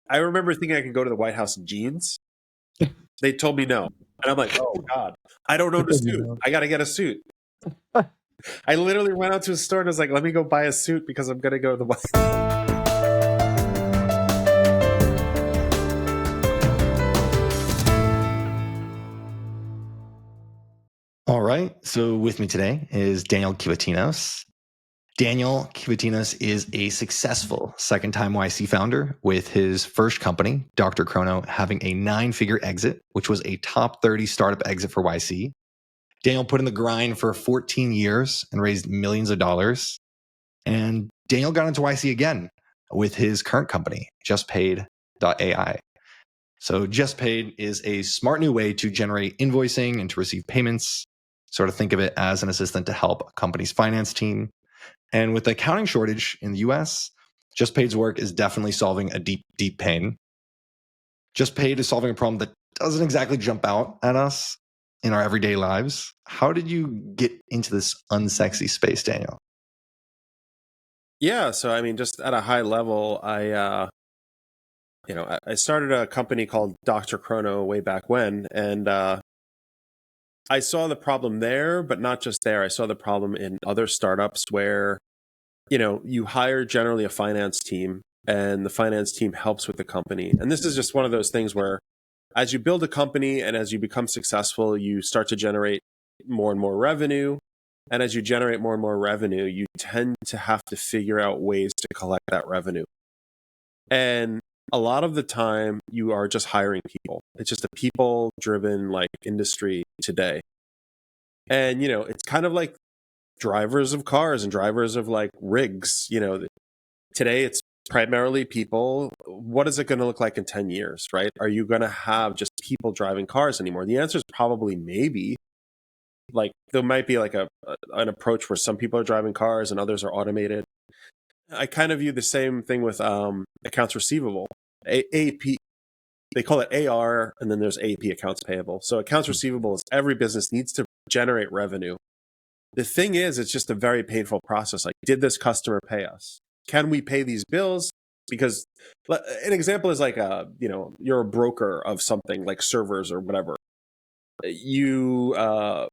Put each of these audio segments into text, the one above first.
I remember thinking I could go to the White House in jeans. They told me no. And I'm like, oh God, I don't own a suit. I got to get a suit. I literally went out to a store and was like, let me go buy a suit because I'm going to go to the White House. All right. So with me today is Daniel Kivatinos. Daniel Kivatinos is a successful second-time YC founder, with his first company, DrChrono, having a 9-figure exit, which was a top 30 startup exit for YC. Daniel put in the grind for 14 years and raised millions of dollars. And Daniel got into YC again with his current company, JustPaid.ai. So JustPaid is a smart new way to generate invoicing and to receive payments. Sort of think of it as an assistant to help a company's finance team. And with the accounting shortage in the US, JustPaid's work is definitely solving a deep, deep pain. JustPaid is solving a problem that doesn't exactly jump out at us in our everyday lives. How did you get into this unsexy space, Daniel? Yeah, so I mean, just at a high level, I started a company called DrChrono way back when, and I saw the problem there, but not just there. I saw the problem in other startups where, you hire generally a finance team, and the finance team helps with the company. And this is just one of those things where, as you build a company and as you become successful, you start to generate more and more revenue. And as you generate more and more revenue, you tend to have to figure out ways to collect that revenue. And a lot of the time, you are just hiring people. It's just a people-driven industry today. And, it's kind of like drivers of cars and drivers of rigs. Today it's primarily people. What is it going to look like in 10 years, right? Are you going to have just people driving cars anymore? The answer is probably maybe. There might be an approach where some people are driving cars and others are automated. I kind of view the same thing with accounts receivable. AP, they call it AR, and then there's AP, accounts payable. So accounts receivable is every business needs to generate revenue. The thing is, it's just a very painful process. Did this customer pay us? Can we pay these bills? Because an example is you're a broker of something like servers or whatever. You're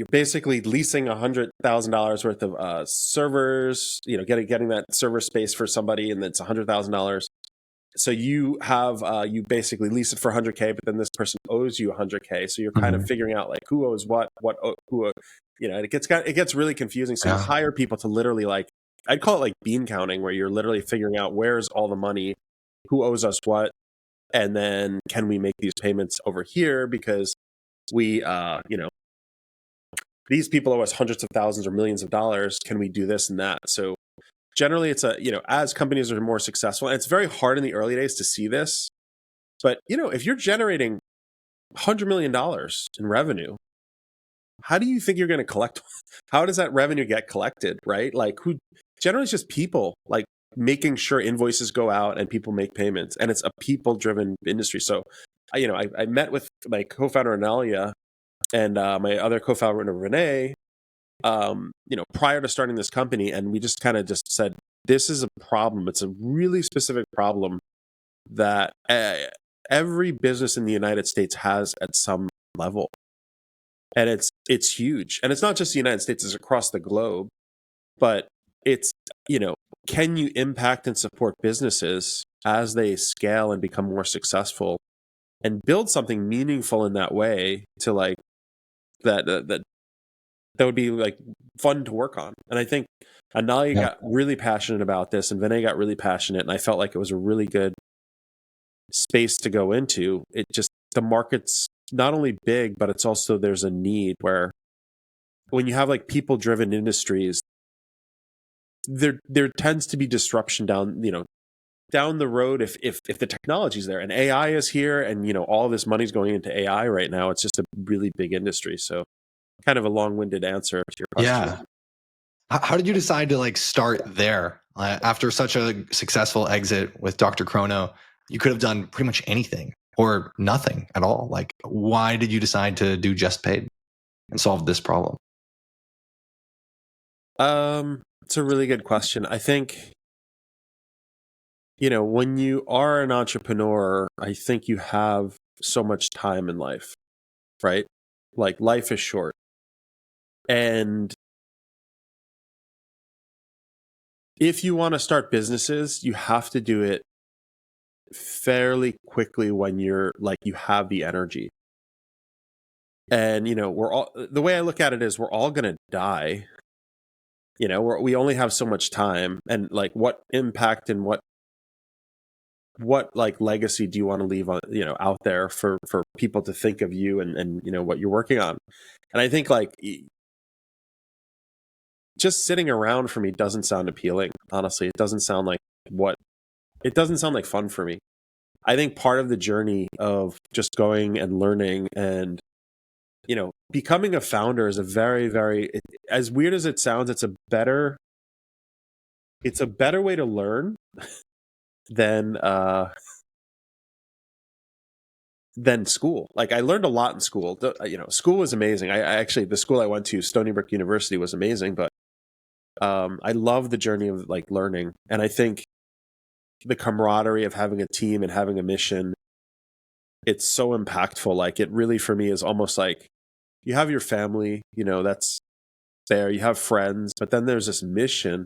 basically leasing $100,000 worth of servers, getting that server space for somebody, and it's $100,000. So you have, you basically lease it for $100K, but then this person owes you $100K. So you're kind of figuring out who owes who, it gets really confusing. So you hire people to literally I'd call it bean counting, where you're literally figuring out where's all the money, who owes us what, and then can we make these payments over here because we, these people owe us hundreds of thousands or millions of dollars. Can we do this and that? So generally it's as companies are more successful, and it's very hard in the early days to see this, but if you're generating $100 million in revenue, how do you think you're going to collect? How does that revenue get collected, right? Who generally it's just people making sure invoices go out and people make payments, and it's a people driven industry. So I met with my co-founder Analia and my other co-founder Renee, prior to starting this company, and we just kind of just said, this is a problem. It's a really specific problem that every business in the United States has at some level, and it's huge. And it's not just the United States; it's across the globe. But it's can you impact and support businesses as they scale and become more successful, and build something meaningful in that way to that would be fun to work on. And I think Analia got really passionate about this, and Vinay got really passionate, and I felt like it was a really good space to go into. It just, the market's not only big, but it's also, there's a need where when you have people driven industries, there tends to be disruption down the road if the technology's there, and AI is here, and all this money's going into AI right now. It's just a really big industry. So kind of a long-winded answer to your question. Yeah. How did you decide to start there? After such a successful exit with DrChrono, you could have done pretty much anything or nothing at all. Why did you decide to do JustPaid and solve this problem? It's a really good question. I think when you are an entrepreneur, I think you have so much time in life, right? Like life is short. And if you want to start businesses, you have to do it fairly quickly when you're like, you have the energy. And, the way I look at it is we're all going to die. We only have so much time, and like what impact and what like legacy do you want to leave on, out there for people to think of you and what you're working on. And I think like just sitting around for me doesn't sound appealing. Honestly, it doesn't sound like fun for me. I think part of the journey of just going and learning and becoming a founder is a very, very, as weird as it sounds, it's a better way to learn than school. Like I learned a lot in school. School was amazing. I actually, the school I went to, Stony Brook University, was amazing, but I love the journey of like learning. And I think the camaraderie of having a team and having a mission, it's so impactful. Like it really, for me, is almost like you have your family, that's there, you have friends, but then there's this mission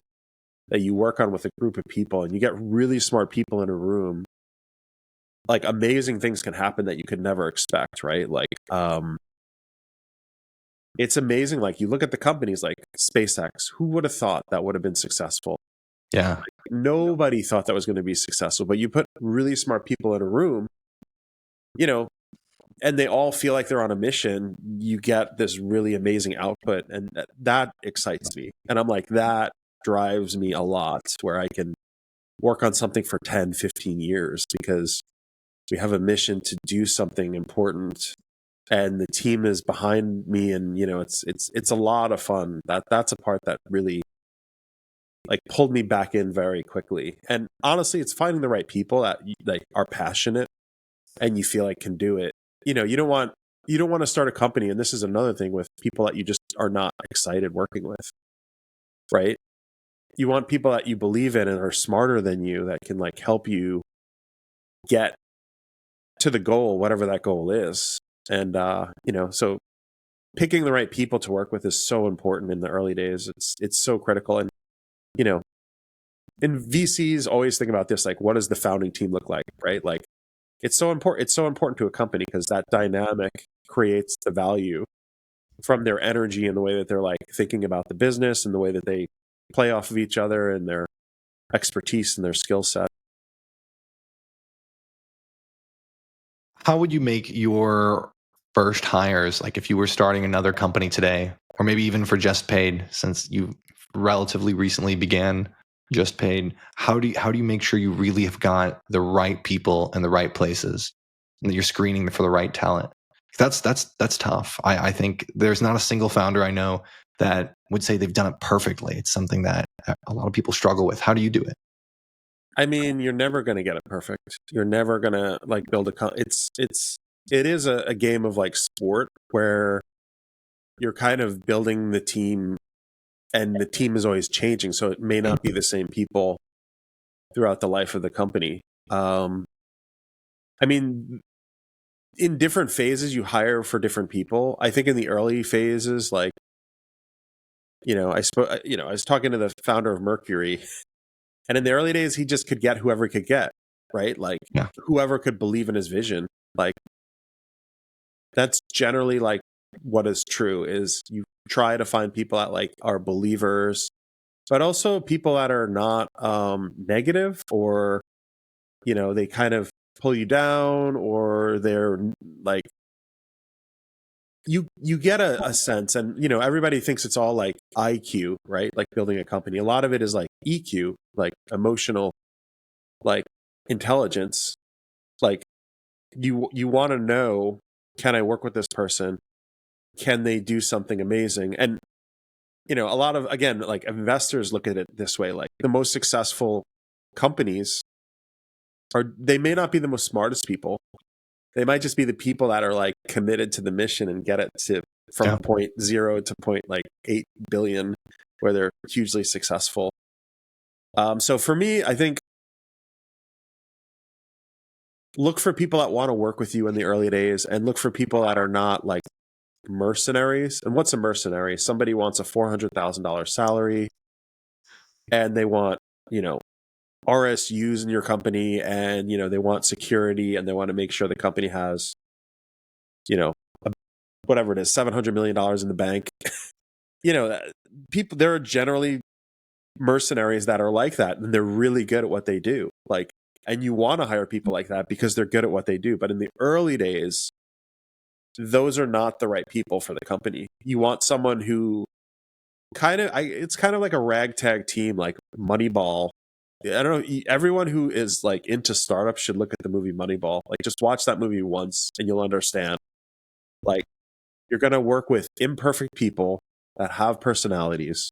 that you work on with a group of people, and you get really smart people in a room. Like amazing things can happen that you could never expect, right? Like, it's amazing. Like you look at the companies like SpaceX, who would have thought that would have been successful? Yeah. Like, nobody thought that was going to be successful, but you put really smart people in a room, and they all feel like they're on a mission, you get this really amazing output. And that excites me. And I'm like, that drives me a lot, where I can work on something for 10, 15 years because we have a mission to do something important and the team is behind me. And, it's a lot of fun. That's a part that really like pulled me back in very quickly. And honestly, it's finding the right people that like are passionate and you feel like can do it. You don't want to start a company, and this is another thing, with people that you just are not excited working with, right? You want people that you believe in and are smarter than you, that can like help you get to the goal, whatever that goal is. And so picking the right people to work with is so important in the early days. It's so critical. And and VCs always think about this, like, what does the founding team look like, right? Like it's so important to a company, because that dynamic creates the value from their energy and the way that they're like thinking about the business and the way that they play off of each other and their expertise and their skill set. How would you make your first hires? Like if you were starting another company today, or maybe even for JustPaid, since you relatively recently began JustPaid, how do you make sure you really have got the right people in the right places, and that you're screening for the right talent? That's tough. I think there's not a single founder I know that would say they've done it perfectly. It's something that a lot of people struggle with. How do you do it? I mean, you're never going to get it perfect. You're never going to like build it is a game of like sport, where you're kind of building the team, and the team is always changing. So it may not be the same people throughout the life of the company. I mean, in different phases, you hire for different people. I think in the early phases, like, I was talking to the founder of Mercury, and in the early days, he just could get whoever he could get, right? Like whoever could believe in his vision. Like that's generally like what is true, is you try to find people that like are believers, but also people that are not negative, or, they kind of pull you down, or they're like, you get a sense. And, everybody thinks it's all like IQ, right? Like building a company. A lot of it is like EQ, like emotional, like intelligence. Like you want to know, can I work with this person? Can they do something amazing? And, a lot of, again, like investors look at it this way, like the most successful companies they may not be the most smartest people. They might just be the people that are like committed to the mission and get it from point 0 to point like 8 billion, where they're hugely successful. So for me, I think look for people that want to work with you in the early days, and look for people that are not like mercenaries. And what's a mercenary? Somebody wants a $400,000 salary and they want, RSUs in your company, and, they want security, and they want to make sure the company has, whatever it is, $700 million in the bank. People, there are generally mercenaries that are like that, and they're really good at what they do. And you want to hire people like that because they're good at what they do. But in the early days, those are not the right people for the company. You want someone who it's kind of like a ragtag team, like Moneyball. I don't know. Everyone who is like into startups should look at the movie Moneyball. Like, just watch that movie once and you'll understand. Like, you're going to work with imperfect people that have personalities.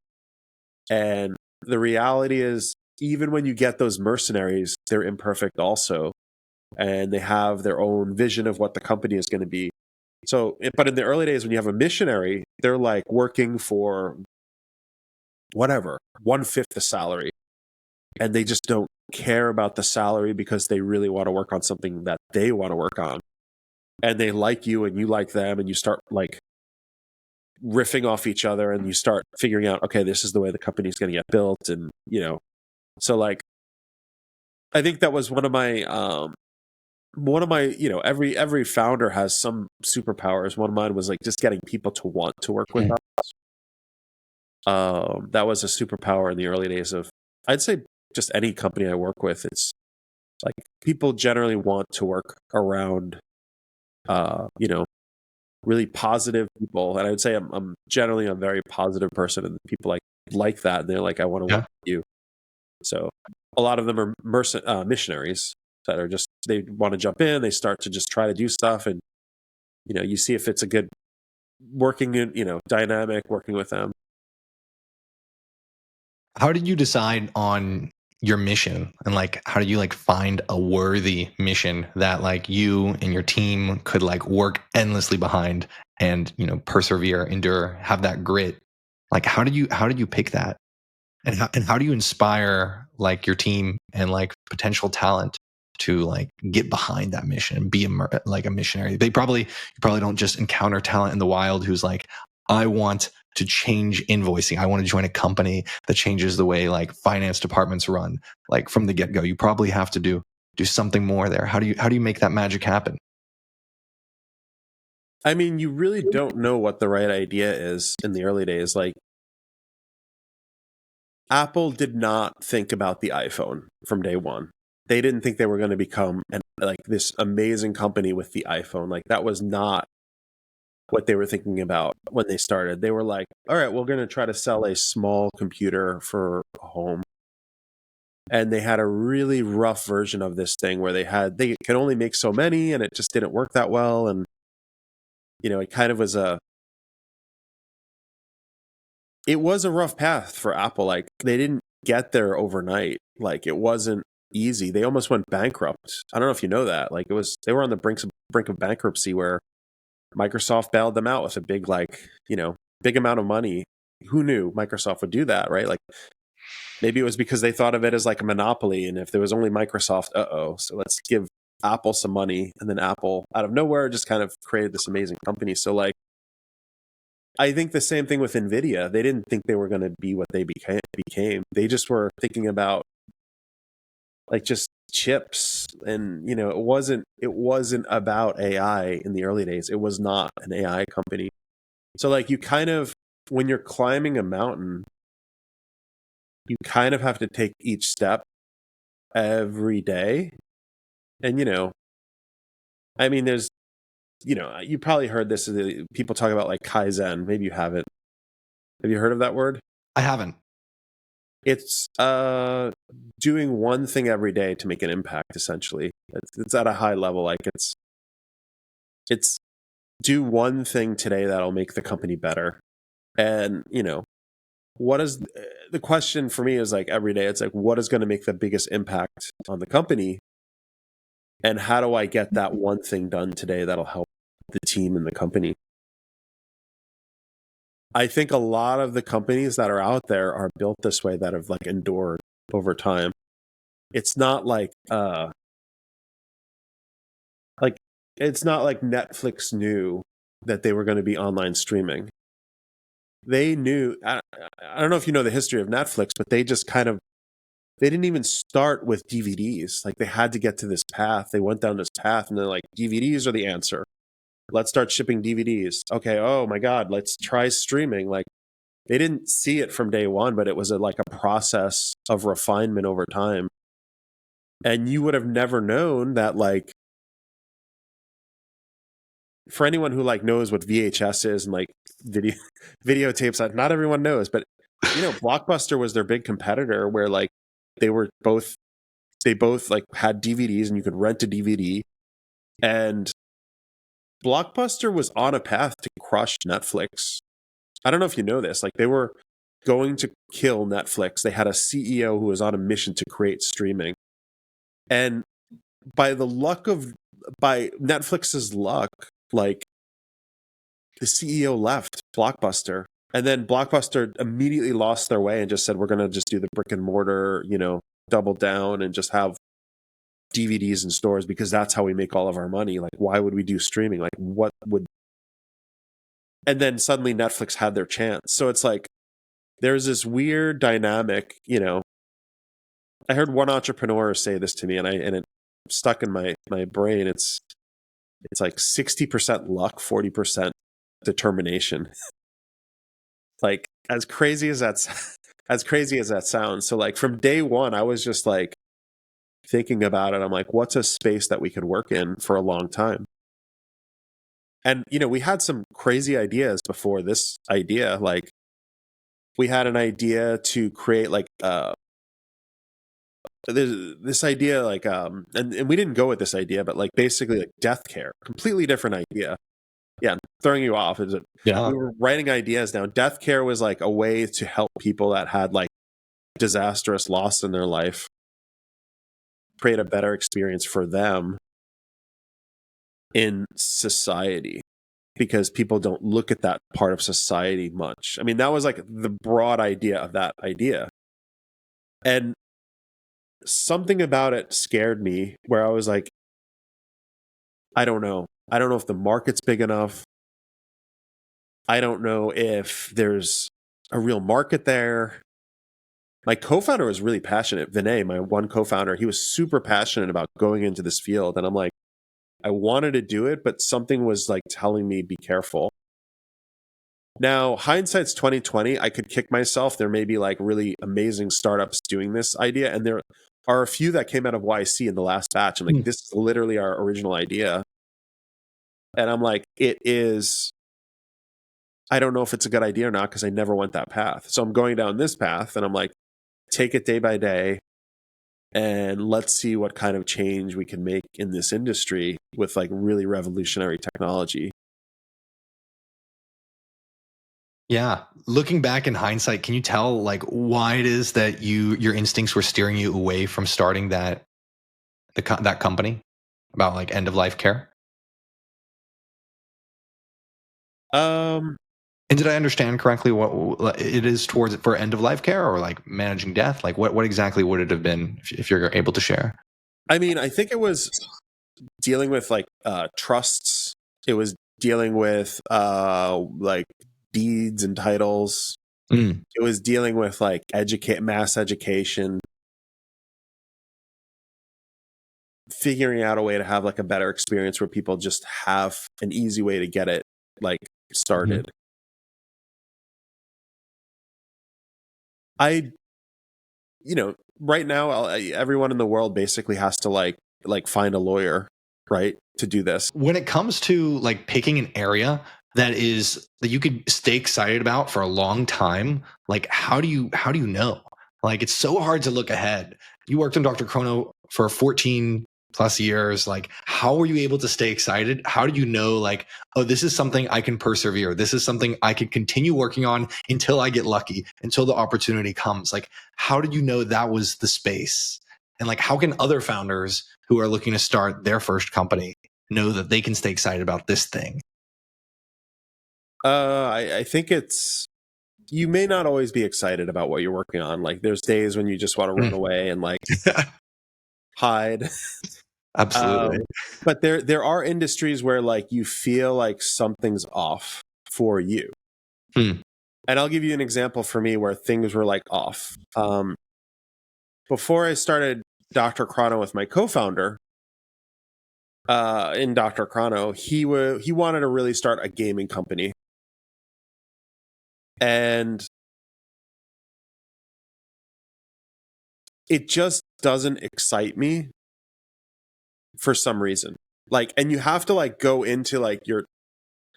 And the reality is, even when you get those mercenaries, they're imperfect also. And they have their own vision of what the company is going to be. So, but in the early days, when you have a missionary, they're like working for whatever, 1/5 the salary. And they just don't care about the salary because they really want to work on something that they want to work on. And they like you and you like them, and you start like riffing off each other, and you start figuring out, okay, this is the way the company is going to get built. And, so like, I think that was one of my, every founder has some superpowers. One of mine was like just getting people to want to work with us. That was a superpower in the early days of, I'd say, just any company I work with. It's like people generally want to work around, really positive people. And I would say I'm generally a very positive person, and people like that. And they're like, I want to work with you. So a lot of them are missionaries that are just, they want to jump in. They start to just try to do stuff. And, you see if it's a good working, dynamic working with them. How did you decide on your mission, and like how do you like find a worthy mission that like you and your team could like work endlessly behind and persevere, endure, have that grit? Like how did you pick that, and how do you inspire like your team and like potential talent to like get behind that mission and be like a missionary? You probably don't just encounter talent in the wild who's like, I want to change invoicing. I want to join a company that changes the way like finance departments run. Like from the get go, you probably have to do something more there. How do you make that magic happen? I mean, you really don't know what the right idea is in the early days. Like, Apple did not think about the iPhone from day one. They didn't think they were going to become this amazing company with the iPhone. Like, that was not what they were thinking about when they started. They were like, all right, we're going to try to sell a small computer for a home. And they had a really rough version of this thing where they could only make so many, and it just didn't work that well. And, it kind of was it was a rough path for Apple. Like, they didn't get there overnight. Like, it wasn't easy. They almost went bankrupt. I don't know if you know that. Like, they were on the brink of bankruptcy, where Microsoft bailed them out with a big big amount of money. Who knew Microsoft would do that, right? Like, maybe it was because they thought of it as like a monopoly, and if there was only Microsoft, so let's give Apple some money. And then Apple, out of nowhere, just kind of created this amazing company. So like, I think the same thing with NVIDIA. They didn't think they were going to be what they became. They just were thinking about like just chips, and it wasn't about AI in the early days. It was not an AI company. So like, you kind of, when you're climbing a mountain, you kind of have to take each step every day. And I mean, there's you probably heard this, people talk about like Kaizen. Maybe you haven't. Have you heard of that word? I haven't. It's doing one thing every day to make an impact, essentially. It's at a high level. Like, it's do one thing today that'll make the company better. And what is the question for me is like, every day it's like, what is going to make the biggest impact on the company, and how do I get that one thing done today that'll help the team and the company? I think a lot of the companies that are out there are built this way, that have like endured over time. It's not like it's not like Netflix knew that they were going to be online streaming. They knew, I don't know if you know the history of Netflix, but they just kind of, they didn't even start with DVDs. Like they had to get to this path. They went down this path and they're like, DVDs are the answer. Let's start shipping DVDs. Okay. Oh my God. Let's try streaming. Like they didn't see it from day one, but it was like a process of refinement over time. And you would have never known that, like, for anyone who like knows what VHS is and like videotapes, not everyone knows, but you know, Blockbuster was their big competitor where like they both like had DVDs and you could rent a DVD, and Blockbuster was on a path to crush Netflix. I don't know if you know this, like they were going to kill Netflix. They had a CEO who was on a mission to create streaming. And by Netflix's luck, like the CEO left Blockbuster, and then Blockbuster immediately lost their way and just said, we're going to just do the brick and mortar, you know, double down and just have DVDs in stores because that's how we make all of our money. Like, why would we do streaming? Like, what would... And then suddenly Netflix had their chance. So it's like, there's this weird dynamic, you know. I heard one entrepreneur say this to me and it stuck in my brain. It's like 60% luck, 40% determination. Like as crazy as that sounds. So like from day one, I was just like thinking about it. I'm like, what's a space that we could work in for a long time? And you know, we had some crazy ideas before this idea. Like we had an idea to create like this idea like and we didn't go with this idea, but like basically like death care, completely different idea. Yeah, I'm throwing you off. Yeah. We were writing ideas down. Death care was like a way to help people that had like disastrous loss in their life, create a better experience for them in society, because people don't look at that part of society much. I mean, that was like the broad idea of that idea. And something about it scared me where I was like, I don't know. I don't know if the market's big enough. I don't know if there's a real market there. My co-founder was really passionate. Vinay, my one co-founder, he was super passionate about going into this field. And I'm like, I wanted to do it, but something was like telling me, be careful. Now, hindsight's 2020. I could kick myself. There may be like really amazing startups doing this idea. And there are a few that came out of YC in the last batch. I'm like, this is literally our original idea. And I'm like, it is... I don't know if it's a good idea or not because I never went that path. So I'm going down this path and I'm like, take it day by day and let's see what kind of change we can make in this industry with like really revolutionary technology. Yeah. Looking back in hindsight, can you tell like why it is that your instincts were steering you away from starting that company about like end of life care? And did I understand correctly what it is towards for end of life care or like managing death? Like what exactly would it have been if you're able to share? I mean, I think it was dealing with like trusts. It was dealing with like deeds and titles. It was dealing with like mass education, figuring out a way to have like a better experience where people just have an easy way to get it like started. You know, right now, everyone in the world basically has to like find a lawyer, right, to do this. When it comes to like picking an area that you could stay excited about for a long time, like how do you know? Like it's so hard to look ahead. You worked on DrChrono for 14 plus years. Like how were you able to stay excited? How did you know like, oh, this is something I can persevere. This is something I can continue working on until I get lucky, until the opportunity comes. Like how did you know that was the space? And like how can other founders who are looking to start their first company know that they can stay excited about this thing? I think you may not always be excited about what you're working on. Like there's days when you just want to run away and like hide. Absolutely. But there are industries where like you feel like something's off for you. Hmm. And I'll give you an example for me where things were like off. Before I started DrChrono with my co-founder, in DrChrono, he wanted to really start a gaming company. And it just doesn't excite me for some reason. Like, and you have to like go into like your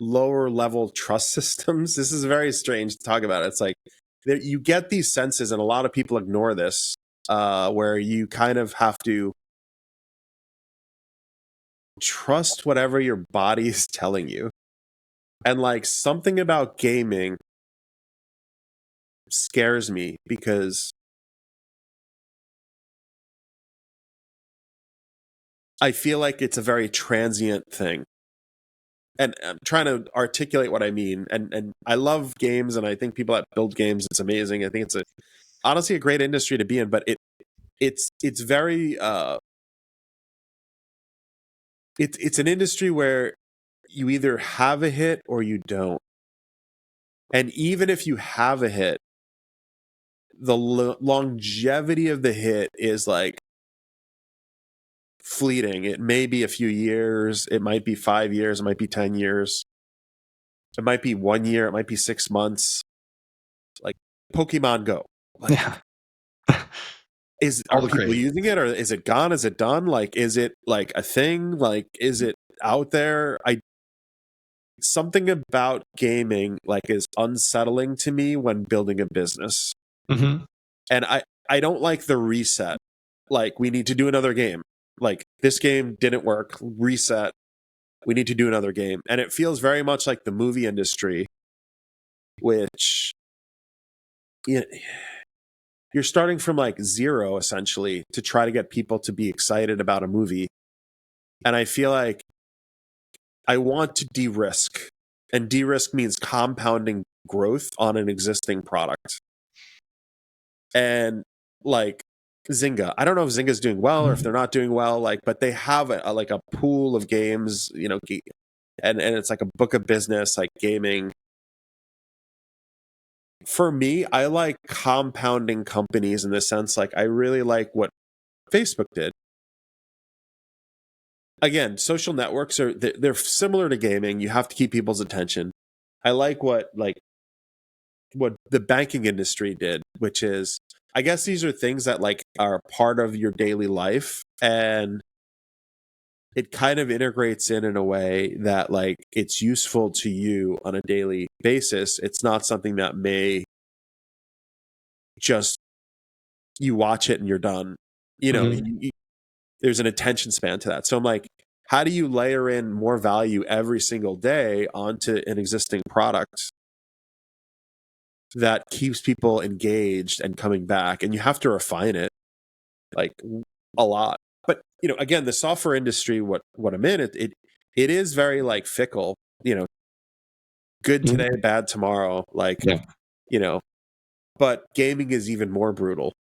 lower level trust systems. This is very strange to talk about. It's like you get these senses, and a lot of people ignore this, where you kind of have to trust whatever your body is telling you. And like something about gaming scares me because I feel like it's a very transient thing. And I'm trying to articulate what I mean. And I love games, and I think people that build games, it's amazing. I think it's honestly a great industry to be in, but it's very it's an industry where you either have a hit or you don't. And even if you have a hit, the longevity of the hit is like fleeting. It may be a few years, it might be 5 years, it might be 10 years, it might be 1 year, it might be 6 months. Like Pokemon Go. Like, Yeah. are All the people craze. using it, or is it gone? Is it done? Like, is it like a thing? Like, is it out there? Something about gaming like is unsettling to me when building a business. Mm-hmm. And I don't like the reset. Like, we need to do another game. Like, this game didn't work. Reset. We need to do another game. And it feels very much like the movie industry, which you're starting from like zero essentially to try to get people to be excited about a movie. And I feel like I want to de-risk. And de-risk means compounding growth on an existing product. And like Zynga, I don't know if Zynga's doing well or if they're not doing well, like, but they have like a pool of games, you know, and it's like a book of business, like gaming. For me, I like compounding companies in the sense, like, I really like what Facebook did. Again, social networks they're similar to gaming. You have to keep people's attention. I like what the banking industry did, which is, I guess these are things that like are part of your daily life, and it kind of integrates in a way that like it's useful to you on a daily basis. It's not something that may just you watch it and you're done. You know, there's an attention span to that. So I'm like, how do you layer in more value every single day onto an existing product that keeps people engaged and coming back? And you have to refine it like a lot. But you know, again, the software industry, what I'm in, it is very like fickle. You know, good today, bad tomorrow. Like, you know, but gaming is even more brutal.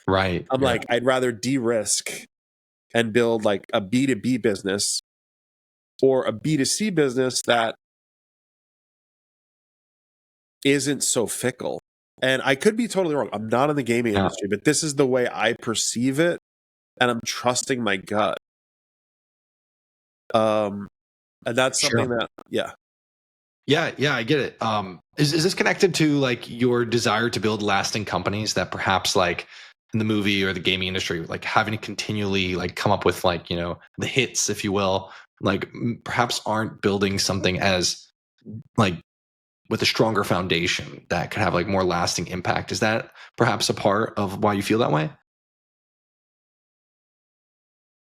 Right. I'm like, I'd rather de-risk and build like a B2B business or a B2C business that isn't so fickle. And I could be totally wrong. I'm not in the gaming industry, but this is the way I perceive it, and I'm trusting my gut. And that's something that, yeah, I get it. Is this connected to like your desire to build lasting companies that perhaps like in the movie or the gaming industry, like having to continually like come up with like, you know, the hits, if you will, like perhaps aren't building something as like with a stronger foundation that could have like more lasting impact? Is that perhaps a part of why you feel that way?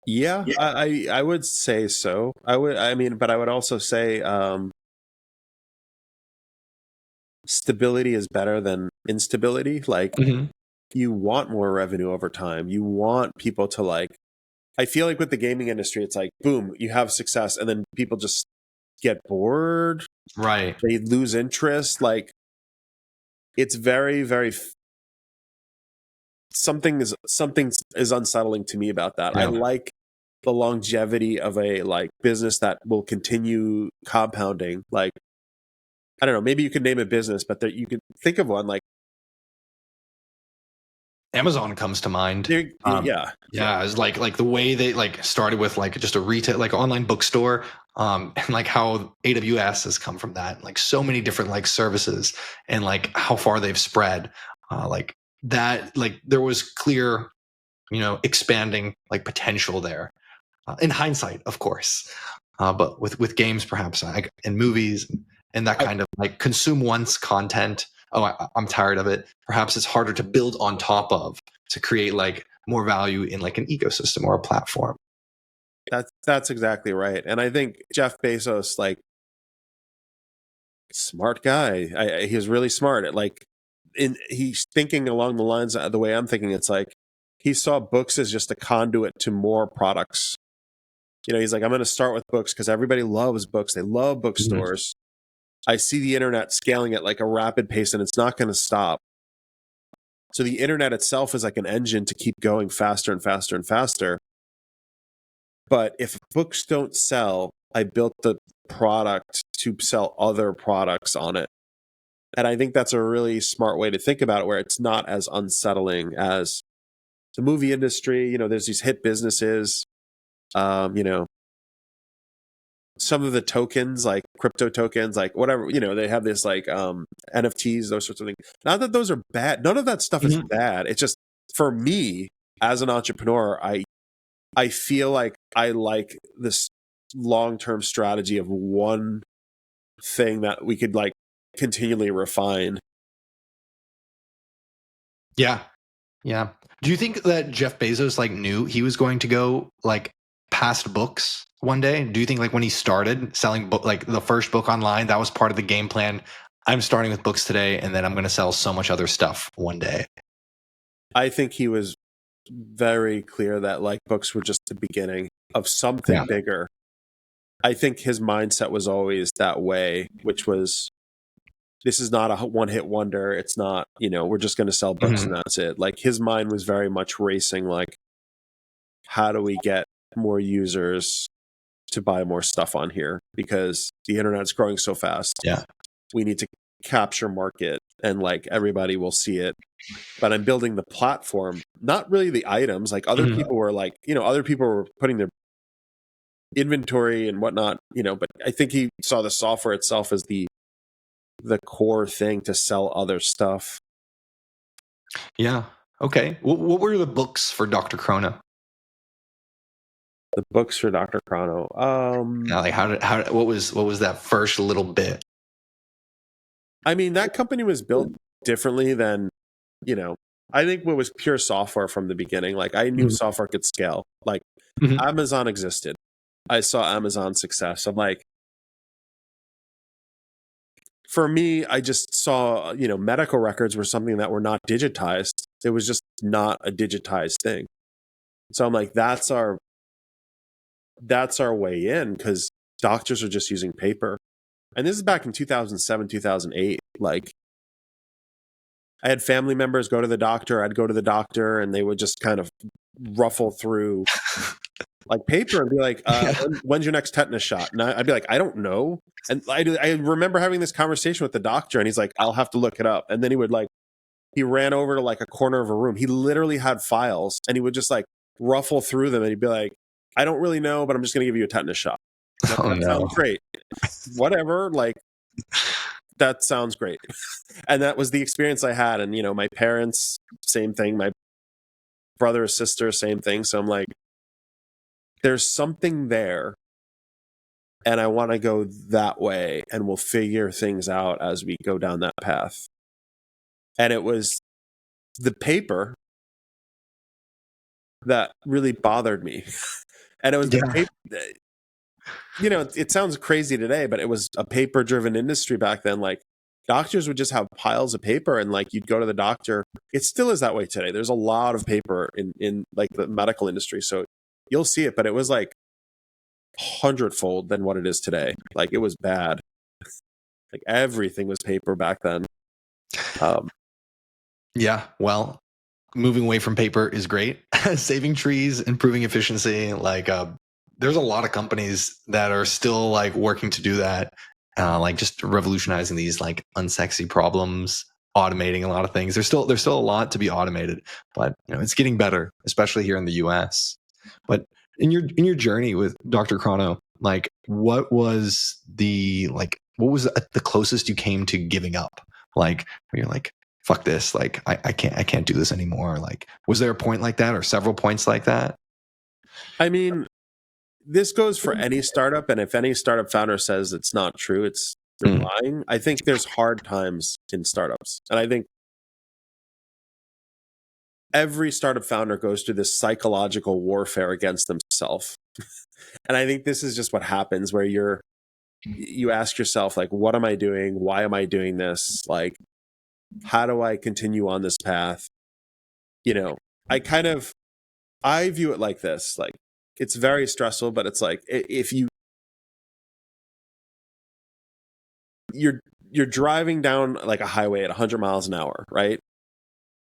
yeah, I would say so. I mean, but I would also say stability is better than instability. Like, you want more revenue over time. You want people to like, I feel like with the gaming industry, it's like, boom, you have success, and then people just get bored. Right. They lose interest. Like, it's very, very something is unsettling to me about that. I like the longevity of a like business that will continue compounding. Like, I don't know, maybe you could name a business, but there, you could think of one like Amazon comes to mind. Yeah, it's like the way they like started with like just a retail, like online bookstore, and like how AWS has come from that, like so many different like services, and like how far they've spread, like that, like there was clear, expanding like potential there, in hindsight, of course, but with games perhaps, like, and movies and that kind of like consume once content. Oh, I'm tired of it. Perhaps it's harder to build on top of, to create like more value in like an ecosystem or a platform. That's exactly right. And I think Jeff Bezos, like, smart guy. He's really smart at like, he's thinking along the lines of the way I'm thinking. It's like he saw books as just a conduit to more products. He's like, I'm going to start with books because everybody loves books. They love bookstores. I see the internet scaling at like a rapid pace and it's not going to stop. So the internet itself is like an engine to keep going faster and faster and faster. But if books don't sell, I built the product to sell other products on it. And I think that's a really smart way to think about it, where it's not as unsettling as the movie industry. There's these hit businesses, some of the tokens, like crypto tokens, like whatever, they have this like NFTs, those sorts of things. Not that those are bad. None of that stuff is bad. It's just, for me as an entrepreneur, I feel like I like this long-term strategy of one thing that we could like continually refine. Yeah. Do you think that Jeff Bezos like knew he was going to go like past books one day? Do you think like when he started selling like the first book online, that was part of the game plan? I'm starting with books today, and then I'm going to sell so much other stuff one day. I think he was very clear that like books were just the beginning of something bigger. I think his mindset was always that way, which was, this is not a one-hit wonder. It's not, we're just going to sell books and that's it. Like his mind was very much racing, like, how do we get more users to buy more stuff on here? Because the internet's growing so fast. Yeah. We need to capture market and like everybody will see it. But I'm building the platform, not really the items. Like other people were like, other people were putting their inventory and whatnot, but I think he saw the software itself as the core thing to sell other stuff. Yeah. Okay. What were the books for DrChrono? The books for DrChrono. Like what was that first little bit? I mean, that company was built differently than, I think it was pure software from the beginning. Like I knew software could scale. Like Amazon existed. I saw Amazon's success. I'm like, for me, I just saw, medical records were something that were not digitized. It was just not a digitized thing. So I'm like, that's our way in, because doctors are just using paper. And this is back in 2007, 2008. Like I had family members go to the doctor. I'd go to the doctor and they would just kind of ruffle through like paper and be like, when's your next tetanus shot? And I'd be like, I don't know. And I remember having this conversation with the doctor and he's like, I'll have to look it up. And then he ran over to like a corner of a room. He literally had files and he would just like ruffle through them and he'd be like, I don't really know, but I'm just going to give you a tetanus shot. Like, that sounds great. Whatever. Like, that sounds great. And that was the experience I had. And, my parents, same thing. My brother or sister, same thing. So I'm like, there's something there. And I want to go that way. And we'll figure things out as we go down that path. And it was the paper that really bothered me. And it was the paper. It sounds crazy today, but it was a paper-driven industry back then. Like doctors would just have piles of paper, and like you'd go to the doctor. It still is that way today. There's a lot of paper in like the medical industry, so you'll see it. But it was like 100-fold than what it is today. Like it was bad. Like everything was paper back then. Yeah. Well, moving away from paper is great. Saving trees, improving efficiency. Like, there's a lot of companies that are still like working to do that. Like just revolutionizing these like unsexy problems, automating a lot of things. There's still a lot to be automated, but it's getting better, especially here in the US. But in your journey with DrChrono, like what was the closest you came to giving up? Like where you're like, fuck this, like I can't do this anymore. Like was there a point like that or several points like that? I mean, this goes for any startup, and if any startup founder says it's not true, they're lying. I think there's hard times in startups, and I think every startup founder goes through this psychological warfare against themselves. And I think this is just what happens, where you ask yourself, like, what am I doing? Why am I doing this? Like, how do I continue on this path? I view it like this, like, it's very stressful, but it's like, if you're driving down like a highway at 100 miles an hour, right?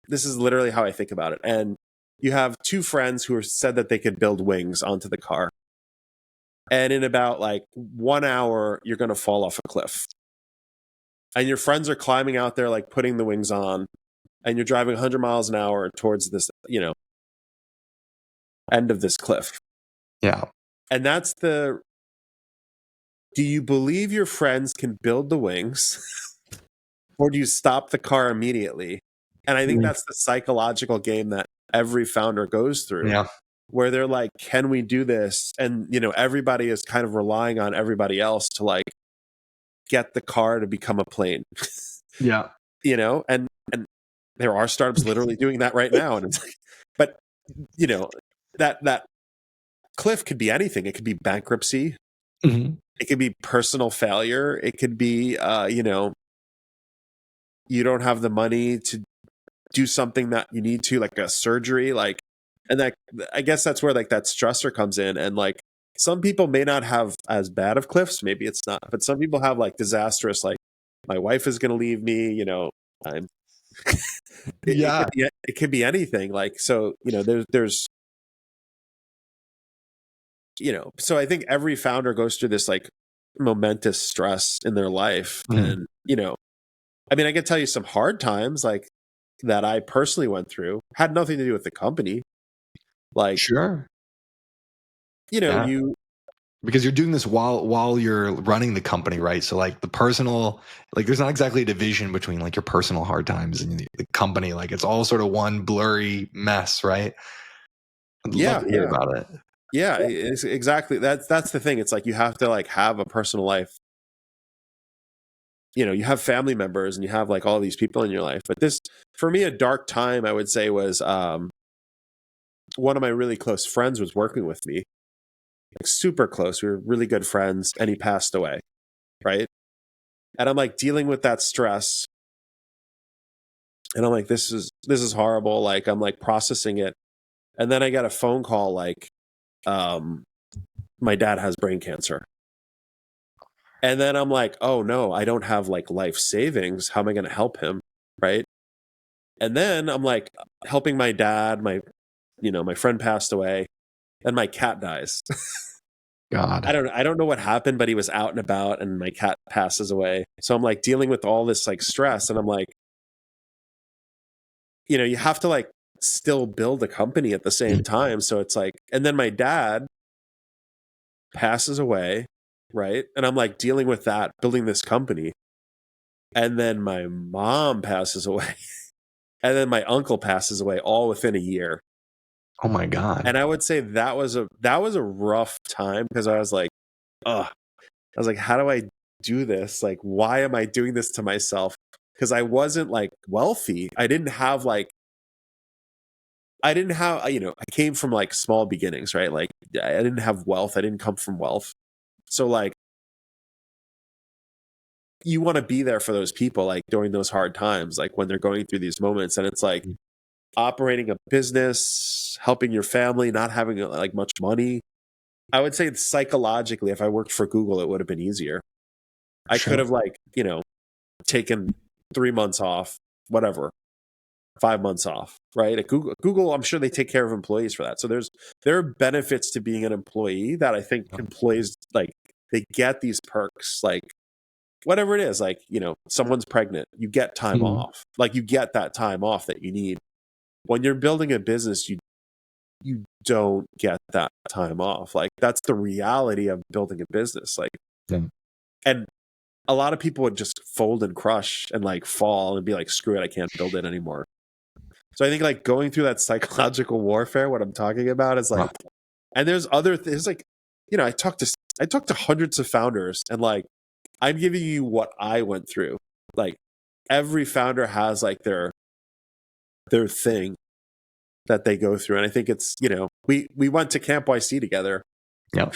This is literally how I think about it. And you have two friends who said that they could build wings onto the car. And in about like 1 hour, you're going to fall off a cliff. And your friends are climbing out there, like putting the wings on, and you're driving 100 miles an hour towards this, end of this cliff. Yeah. And do you believe your friends can build the wings or do you stop the car immediately? And I think that's the psychological game that every founder goes through, where they're like, can we do this? And, everybody is kind of relying on everybody else to like get the car to become a plane. Yeah. And there are startups literally doing that right now. And it's like, but, that cliff could be anything. It could be bankruptcy. Mm-hmm. It could be personal failure. It could be, you don't have the money to do something that you need to, like a surgery, like, and that, I guess that's where like that stressor comes in. And like, some people may not have as bad of cliffs, maybe it's not, but some people have like disastrous, like my wife is going to leave me, I'm, it could be anything. Like, so, there's, so I think every founder goes through this like momentous stress in their life. And, I mean, I can tell you some hard times like that I personally went through, had nothing to do with the company. Like, sure. Because you're doing this while you're running the company, right? So like the personal, like there's not exactly a division between like your personal hard times and the company. Like it's all sort of one blurry mess, right? I'd love to hear about it. Yeah, it's exactly. That's the thing. It's like you have to like have a personal life. You have family members and you have like all these people in your life. But this, for me, a dark time, I would say, was one of my really close friends was working with me, like super close. We were really good friends, and he passed away, right? And I'm like dealing with that stress, and I'm like, this is horrible. Like I'm like processing it, and then I got a phone call like, my dad has brain cancer. And then I'm like, oh no, I don't have like life savings. How am I going to help him? Right. And then I'm like helping my dad, my friend passed away, and my cat dies. God. I don't know what happened, but he was out and about and my cat passes away. So I'm like dealing with all this like stress, and I'm like, you have to like still build a company at the same time. So it's like, and then my dad passes away. Right. And I'm like dealing with that, building this company. And then my mom passes away. And then my uncle passes away, all within a year. Oh my God. And I would say that was a rough time, because I was like, I was like, how do I do this? Like, why am I doing this to myself? Because I wasn't like wealthy. I didn't have, I came from like small beginnings, right? Like I didn't have wealth. I didn't come from wealth. So like, you want to be there for those people, like during those hard times, like when they're going through these moments. And it's like operating a business, helping your family, not having like much money. I would say psychologically, if I worked for Google, it would have been easier. I could have taken 3 months off, whatever. 5 months off, right? At Google, I'm sure they take care of employees for that. So there are benefits to being an employee that I think employees, like, they get these perks, like whatever it is, like, someone's pregnant, you get time off. Like, you get that time off that you need. When you're building a business, you don't get that time off. Like, that's the reality of building a business. Like, and a lot of people would just fold and crush and like fall and be like, screw it, I can't build it anymore. So I think like going through that psychological warfare, what I'm talking about is like, and there's other things like, I talked to hundreds of founders, and like, I'm giving you what I went through. Like, every founder has like their thing that they go through. And I think it's, we went to Camp YC together. Yeah.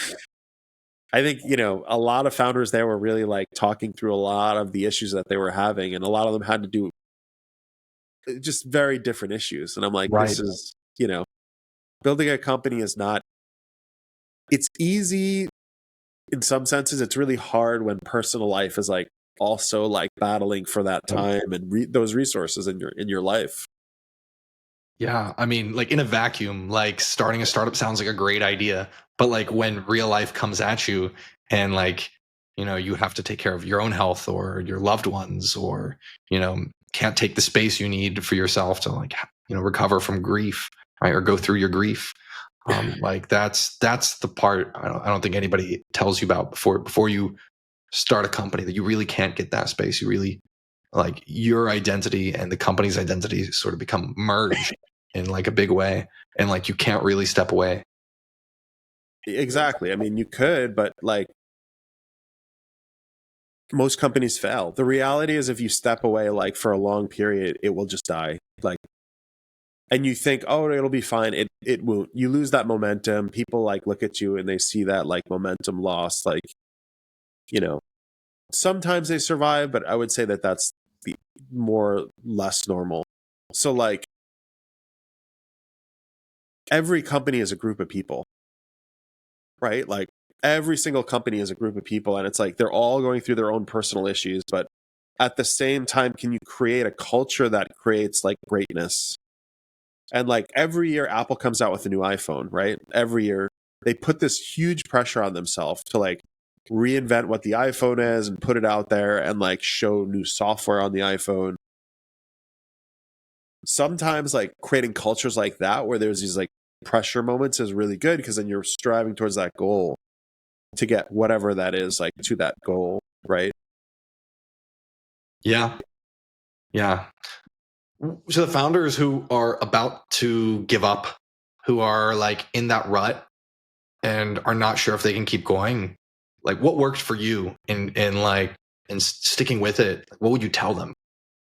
I think, a lot of founders there were really like talking through a lot of the issues that they were having. And a lot of them had to do just very different issues. And I'm like, This is, building a company is not, it's easy in some senses. It's really hard when personal life is like also like battling for that time and those resources in your life. Yeah, I mean, like in a vacuum, like starting a startup sounds like a great idea, but like when real life comes at you and like, you have to take care of your own health or your loved ones, or, can't take the space you need for yourself to like, recover from grief, right? Or go through your grief. Like that's the part I don't think anybody tells you about before you start a company, that you really can't get that space. You really, like, your identity and the company's identity sort of become merged in like a big way, and like you can't really step away. Exactly. I mean, you could, but like most companies fail. The reality is, if you step away like for a long period, it will just die. Like, and you think, oh, it'll be fine. It won't. You lose that momentum. People like look at you and they see that like momentum lost. Like, sometimes they survive, but I would say that that's the less normal. So like, every company is a group of people, right? Like, every single company is a group of people, and it's like they're all going through their own personal issues, but at the same time, can you create a culture that creates like greatness? And like every year Apple comes out with a new iPhone, right? Every year they put this huge pressure on themselves to like reinvent what the iPhone is and put it out there and like show new software on the iPhone. Sometimes like creating cultures like that where there's these like pressure moments is really good, because then you're striving towards that goal to get whatever that is, like to that goal, right? Yeah. So the founders who are about to give up, who are like in that rut and are not sure if they can keep going, like what worked for you in sticking with it? What would you tell them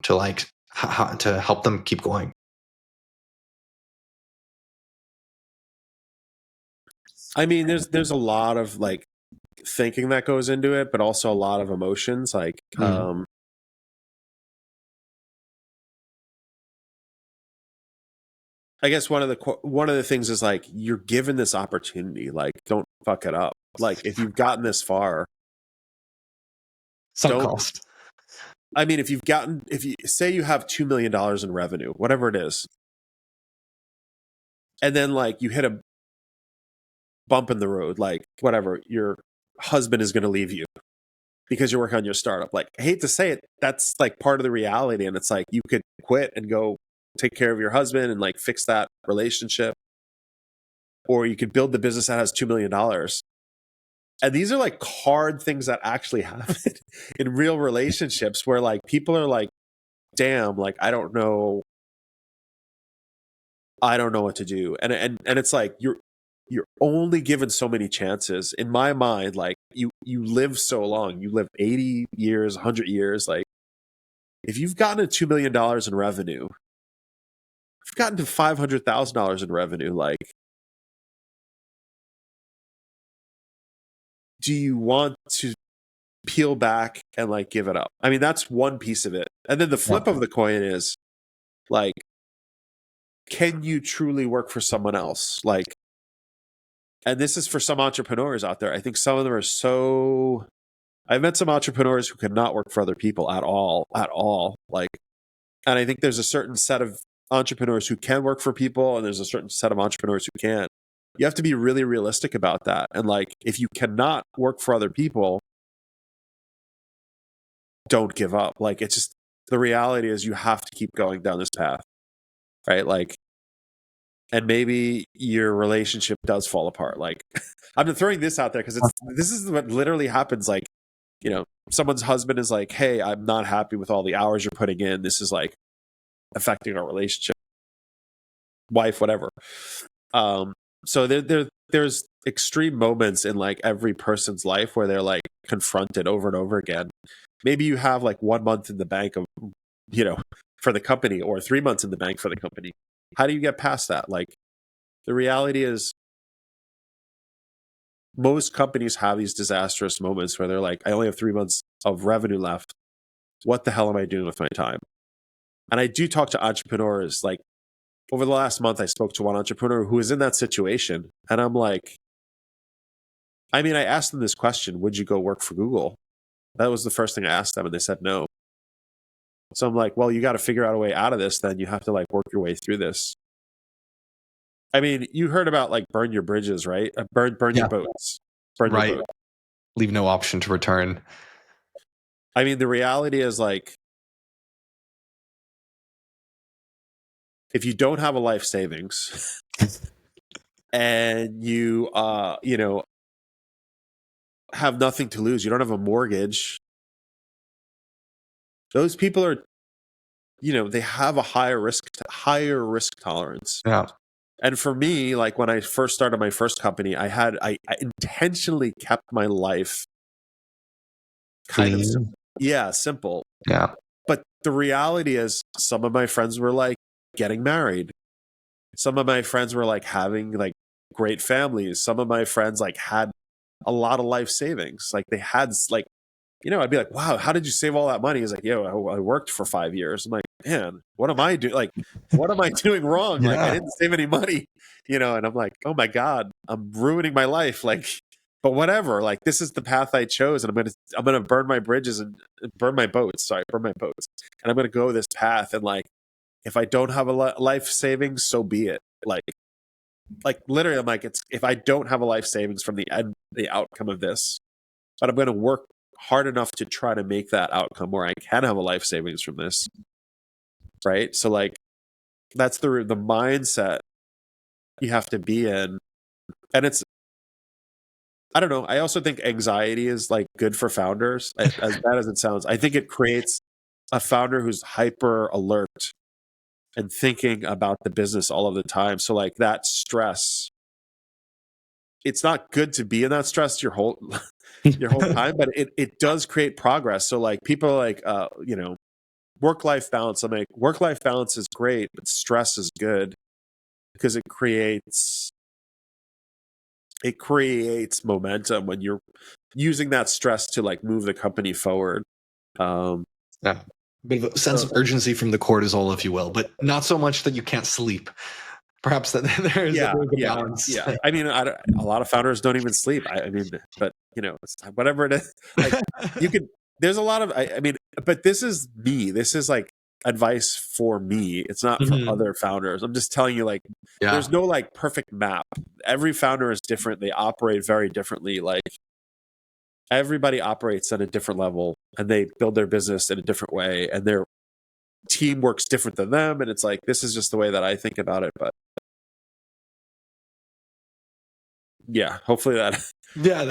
to like to help them keep going? I mean, there's a lot of like thinking that goes into it, but also a lot of emotions. Like, I guess one of the things is like, you're given this opportunity, like don't fuck it up. Like, if you've gotten this far, Sunk cost. I mean, if you say you have $2 million in revenue, whatever it is, and then like you hit a bump in the road, like whatever, your husband is going to leave you because you're working on your startup. Like, I hate to say it, that's like part of the reality. And it's like, you could quit and go take care of your husband and like fix that relationship, or you could build the business that has $2 million. And these are like hard things that actually happen in real relationships, where like people are like, damn, like I don't know what to do. And it's like, you're only given so many chances. In my mind, like you live so long, you live 80 years, 100 years. Like, if you've gotten to $2 million in revenue, if you've gotten to $500,000 in revenue, like, do you want to peel back and like give it up? I mean, that's one piece of it. And then the flip of the coin is like, can you truly work for someone else? Like, and this is for some entrepreneurs out there. I think some of them are I've met some entrepreneurs who cannot work for other people at all. Like, and I think there's a certain set of entrepreneurs who can work for people and there's a certain set of entrepreneurs who can't. You have to be really realistic about that. And like, if you cannot work for other people, don't give up. Like, it's just, the reality is you have to keep going down this path, right? Like, and maybe your relationship does fall apart. Like, I'm throwing this out there because this is what literally happens. Like, you know, someone's husband is like, hey, I'm not happy with all the hours you're putting in. This is like affecting our relationship. Wife, whatever. So there's extreme moments in like every person's life where they're like confronted over and over again. Maybe you have like 1 month in the bank of, you know, for the company, or 3 months in the bank for the company. How do you get past that? Like, the reality is most companies have these disastrous moments where they're like, I only have 3 months of revenue left. What the hell am I doing with my time? And I do talk to entrepreneurs. Like, over the last month, I spoke to one entrepreneur who is in that situation. And I'm like, I mean, I asked them this question, would you go work for Google? That was the first thing I asked them, and they said no. So I'm like, well, you got to figure out a way out of this. Then you have to like work your way through this. I mean, you heard about like burn your bridges, right? Burn your boats. Burn your boat. Leave no option to return. I mean, the reality is like, if you don't have a life savings and you, you know, have nothing to lose, you don't have a mortgage, those people are, you know, they have a higher risk tolerance. Yeah. And for me, like when I first started my first company, I intentionally kept my life kind of simple. Simple. Yeah. But the reality is, some of my friends were like getting married. Some of my friends were like having like great families. Some of my friends like had a lot of life savings. Like they had like, you know, I'd be like, wow, how did you save all that money? He's like, yo, I worked for 5 years. I'm like, man, what am I doing? Like, what am I doing wrong? Like, I didn't save any money, you know? And I'm like, oh my God, I'm ruining my life. Like, but whatever, like, this is the path I chose, and I'm going to burn my bridges and burn my boats. And I'm going to go this path. And like, if I don't have a life savings, so be it. Like literally, I'm like, if I don't have a life savings from the outcome of this, but I'm going to work hard enough to try to make that outcome where I can have a life savings from this. Right. So like, that's the mindset you have to be in. And it's, I don't know. I also think anxiety is like good for founders, as bad as it sounds. I think it creates a founder who's hyper alert and thinking about the business all of the time. So like that stress, it's not good to be in that stress your whole time, but it does create progress. So like people are like, you know, work-life balance. I'm like, work-life balance is great, but stress is good because it creates momentum when you're using that stress to like move the company forward. Yeah. Bit of a sense of urgency from the cortisol, if you will, but not so much that you can't sleep. Perhaps that there's a balance. Yeah. I mean, a lot of founders don't even sleep. I mean, but you know, whatever it is, like you could. There's a lot of. I mean, but this is me. This is like advice for me. It's not for other founders. I'm just telling you, like, there's no like perfect map. Every founder is different. They operate very differently. Like, everybody operates at a different level, and they build their business in a different way, and their team works different than them. And it's like, this is just the way that I think about it. But yeah, hopefully that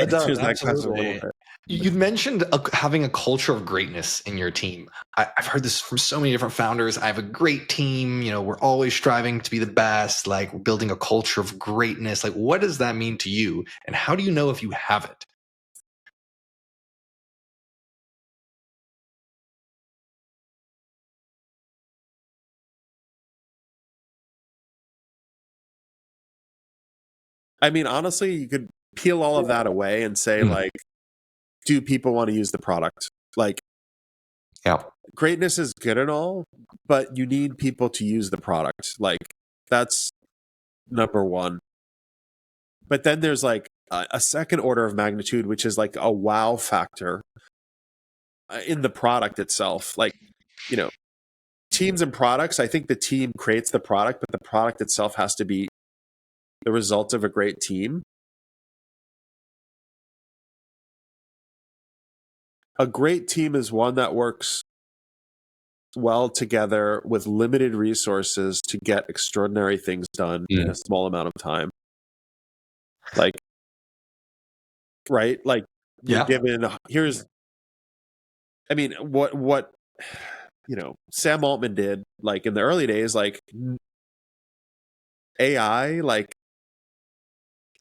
does absolutely. You mentioned having a culture of greatness in your team. I've heard this from so many different founders. I have a great team. You know, we're always striving to be the best. Like, we're building a culture of greatness. Like, what does that mean to you? And how do you know if you have it? I mean, honestly, you could peel all of that away and say, like, do people want to use the product? Like, greatness is good and all, but you need people to use the product. Like, that's number one. But then there's like a second order of magnitude, which is like a wow factor in the product itself. Like, you know, teams and products, I think the team creates the product, but the product itself has to be the result of a great team. A great team is one that works well together with limited resources to get extraordinary things done in a small amount of time. Like, right? Like, you're given, here's, I mean, what, you know, Sam Altman did, like, in the early days, like, AI, like,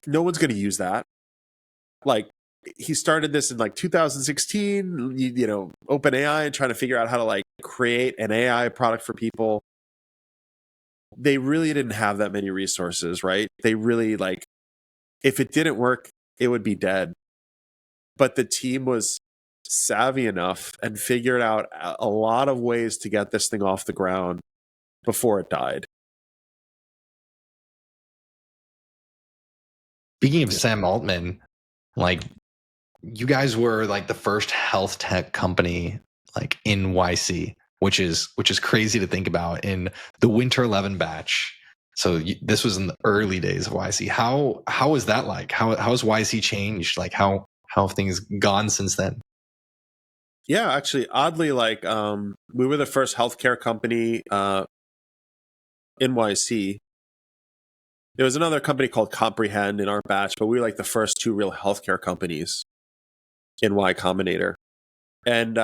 no one's going to use that. Like, he started this in like 2016, you know, OpenAI, and trying to figure out how to like create an AI product for people. They really didn't have that many resources, right? They really, like, if it didn't work, it would be dead. But the team was savvy enough and figured out a lot of ways to get this thing off the ground before it died. Speaking of Sam Altman, like, you guys were like the first health tech company like in YC, which is crazy to think about, in the Winter 11 batch. So this was in the early days of YC. How was that like? How has YC changed? Like, how have things gone since then? Yeah, actually, oddly, like, we were the first healthcare company in YC. There was another company called Comprehend in our batch, but we were like the first two real healthcare companies in Y Combinator. And,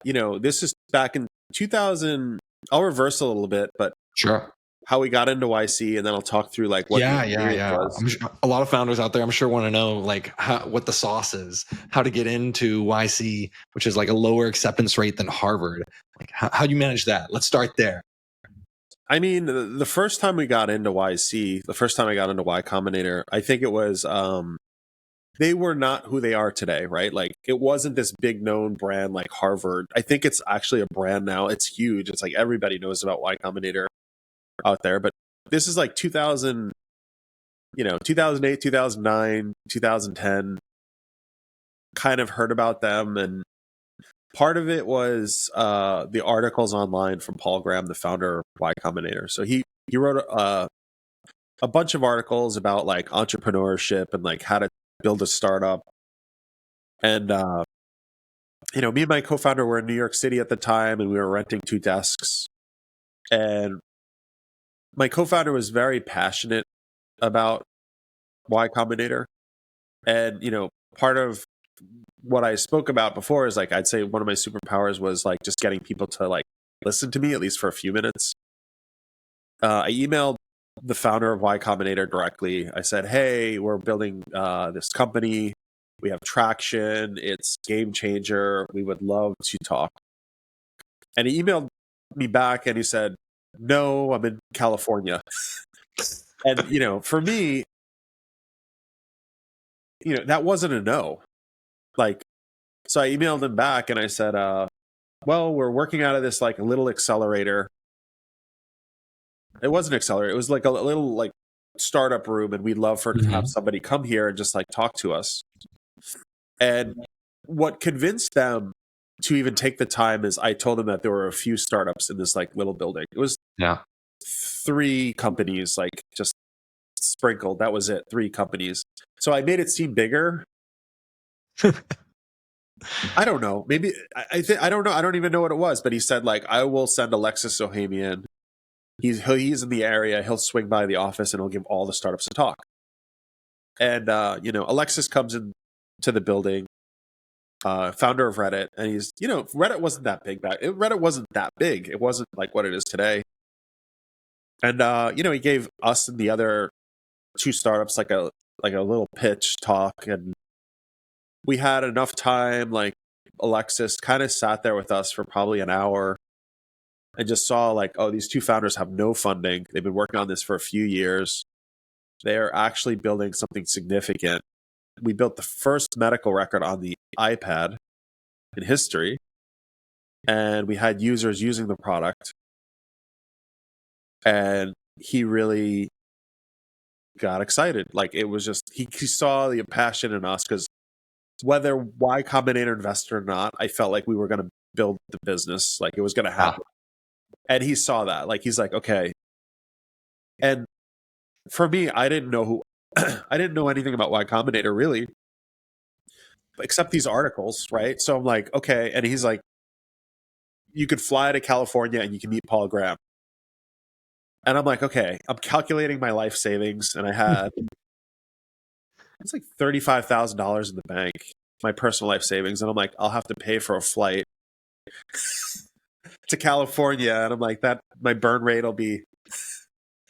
you know, this is back in 2000. I'll reverse a little bit, but sure, how we got into YC, and then I'll talk through like what the experience was. I'm sure a lot of founders out there, I'm sure, want to know like what the sauce is, how to get into YC, which is like a lower acceptance rate than Harvard. Like, how do you manage that? Let's start there. I mean, the first time we got into YC, the first time I got into Y Combinator, I think it was, they were not who they are today, right? Like, it wasn't this big known brand like Harvard. I think it's actually a brand now. It's huge. It's like everybody knows about Y Combinator out there. But this is like 2000, you know, 2008, 2009, 2010, kind of heard about them. And part of it was the articles online from Paul Graham, the founder of Y Combinator. So he wrote a bunch of articles about like entrepreneurship and like how to build a startup. And, you know, me and my co-founder were in New York City at the time, and we were renting 2 desks. And my co-founder was very passionate about Y Combinator. And, you know, part of what I spoke about before is like, I'd say one of my superpowers was like just getting people to like listen to me at least for a few minutes. I emailed the founder of Y Combinator directly. I said, hey, we're building this company. We have traction. It's game changer. We would love to talk. And he emailed me back and he said, no, I'm in California. And, you know, for me, you know, that wasn't a no. Like, so I emailed him back and I said, well, we're working out of this like a little accelerator. It wasn't an accelerator. It was like a little like startup room, and we'd love to have somebody come here and just like talk to us. And what convinced them to even take the time is I told them that there were a few startups in this like little building. It was 3 companies, like just sprinkled. That was it. 3 companies. So I made it seem bigger. I don't know. Maybe I don't know. I don't even know what it was. But he said like, I will send Alexis Ohamian. He's in the area. He'll swing by the office and he'll give all the startups a talk. And you know, Alexis comes in to the building, founder of Reddit, and he's, you know, Reddit wasn't that big back. Reddit wasn't that big. It wasn't like what it is today. And you know, he gave us and the other 2 startups like a little pitch talk, and we had enough time. Like, Alexis kind of sat there with us for probably an hour and just saw like, oh, these 2 founders have no funding. They've been working on this for a few years. They're actually building something significant. We built the first medical record on the iPad in history, and we had users using the product. And he really got excited. Like, it was just, he saw the passion in us, because whether Y Combinator invested or not, I felt like we were going to build the business. Like, it was going to happen. And he saw that. Like, he's like, okay. And for me, I didn't know I didn't know anything about Y Combinator really, except these articles, right? So I'm like, okay. And he's like, you could fly to California and you can meet Paul Graham. And I'm like, okay, I'm calculating my life savings, and I had it's like $35,000 in the bank, my personal life savings, and I'm like, I'll have to pay for a flight to California, and I'm like, that my burn rate will be,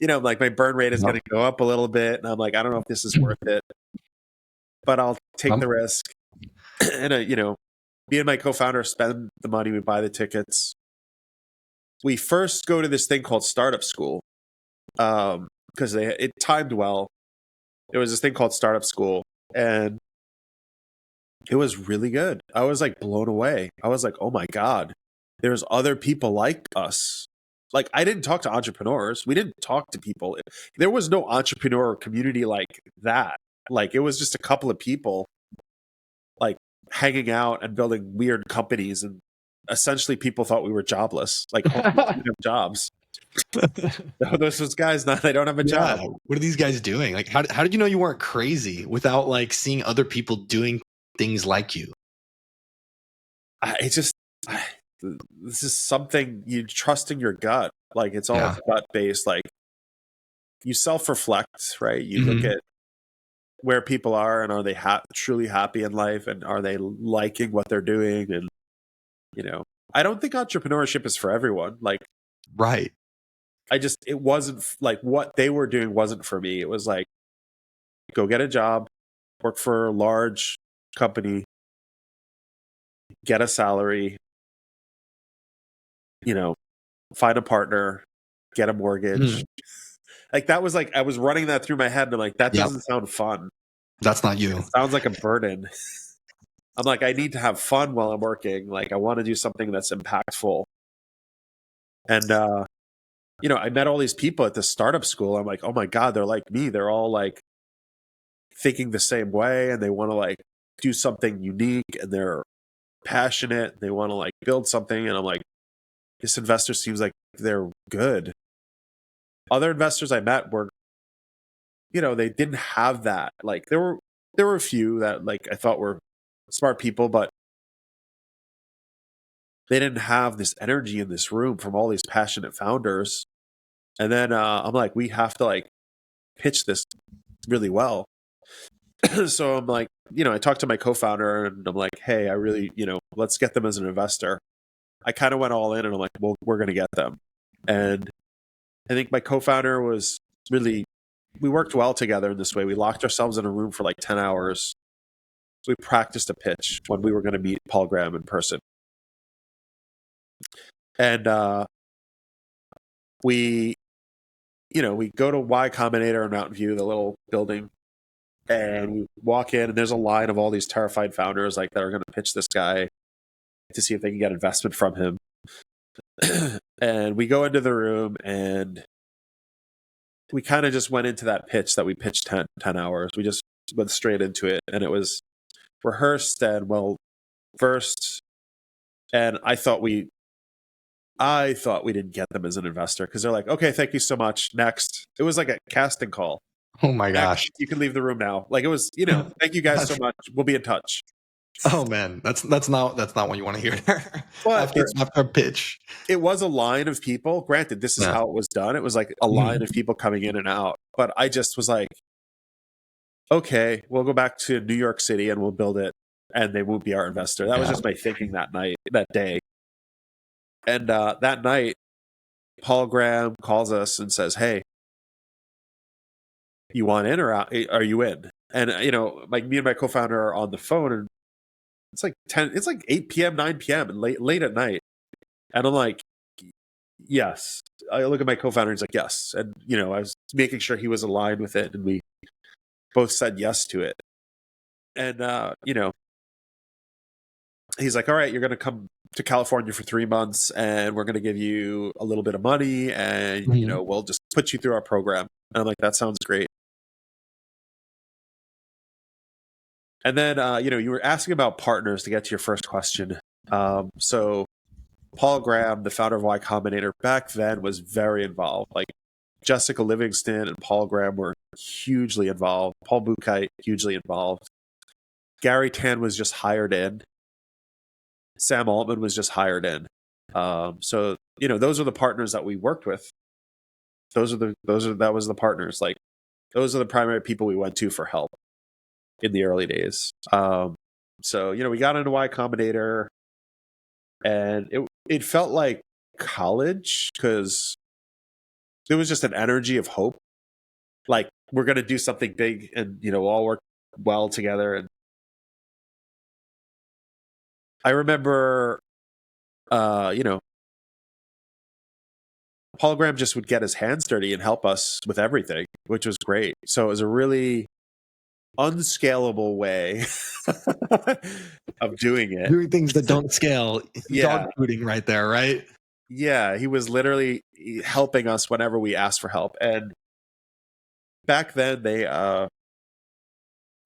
like my burn rate is going to go up a little bit, and I'm like, I don't know if this is worth it, but I'll take the risk. And me and my co-founder spend the money, we buy the tickets. We first go to this thing called startup school, because it timed well. It was this thing called startup school, and it was really good. I was like blown away. I was like, oh my God, there's other people like us. Like, I didn't talk to entrepreneurs. We didn't talk to people. There was no entrepreneur community like that. Like, it was just a couple of people like hanging out and building weird companies. And essentially people thought we were jobless. Like, oh, we didn't have jobs. Those guys, they don't have a job. What are these guys doing? Like, how did you know you weren't crazy without like seeing other people doing things like you? This is something you trust in your gut. Like, it's all gut based. Like, you self-reflect, right? You look at where people are, and are they truly happy in life, and are they liking what they're doing? And I don't think entrepreneurship is for everyone. Like, right. It wasn't like what they were doing wasn't for me. It was like, go get a job, work for a large company, get a salary, find a partner, get a mortgage. Like, that was like, I was running that through my head, and I'm like, that doesn't sound fun. That's not you. It sounds like a burden. I'm like, I need to have fun while I'm working. Like, I want to do something that's impactful. And, I met all these people at this startup school. I'm like, oh my God, they're like me. They're all like thinking the same way, and they want to like do something unique, and they're passionate. They want to like build something. And I'm like, this investor seems like they're good. Other investors I met were, they didn't have that. Like, there were a few that like I thought were smart people, but they didn't have this energy in this room from all these passionate founders. And then I'm like, we have to like pitch this really well. So I'm like, I talked to my co-founder, and I'm like, hey, I really, let's get them as an investor. I kind of went all in, and I'm like, well, we're going to get them. And I think my co-founder was really, we worked well together in this way. We locked ourselves in a room for like 10 hours. We practiced a pitch when we were going to meet Paul Graham in person. And we go to Y Combinator in Mountain View, the little building, and we walk in, and there's a line of all these terrified founders like that are going to pitch this guy to see if they can get investment from him. And we go into the room, and we kind of just went into that pitch that we pitched 10 hours. We just went straight into it, and it was rehearsed and well versed. And I thought we didn't get them as an investor, because they're like, okay, thank you so much, next. It was like a casting call. Oh my gosh. You can leave the room now. Like, it was, thank you guys so much. We'll be in touch. Oh man, that's not what you want to hear after a pitch. It was a line of people. Granted, this is how it was done. It was like a line of people coming in and out. But I just was like, okay, we'll go back to New York City and we'll build it, and they won't be our investor. That was just my thinking that day. And that night, Paul Graham calls us and says, hey, you want in or out? Are you in? And, like, me and my co-founder are on the phone, and it's like 8 p.m., 9 p.m. and late at night. And I'm like, yes. I look at my co-founder, and he's like, yes. And, I was making sure he was aligned with it, and we both said yes to it. And, he's like, all right, you're going to come to California for 3 months, and we're going to give you a little bit of money, and, we'll just put you through our program. And I'm like, that sounds great. And then, you were asking about partners to get to your first question. So Paul Graham, the founder of Y Combinator, back then was very involved. Like Jessica Livingston and Paul Graham were hugely involved. Paul Buchheit, hugely involved. Gary Tan was just hired in. Sam Altman was just hired in. So, those are the partners that we worked with. That was the partners. Like, those are the primary people we went to for help in the early days. So, we got into Y Combinator, and it felt like college because there was just an energy of hope. Like, we're going to do something big and, we'll all work well together. And I remember, Paul Graham just would get his hands dirty and help us with everything, which was great. So it was a really unscalable way of doing it. Doing things that don't scale. Yeah. Dog fooding right there, right? Yeah, he was literally helping us whenever we asked for help. And back then,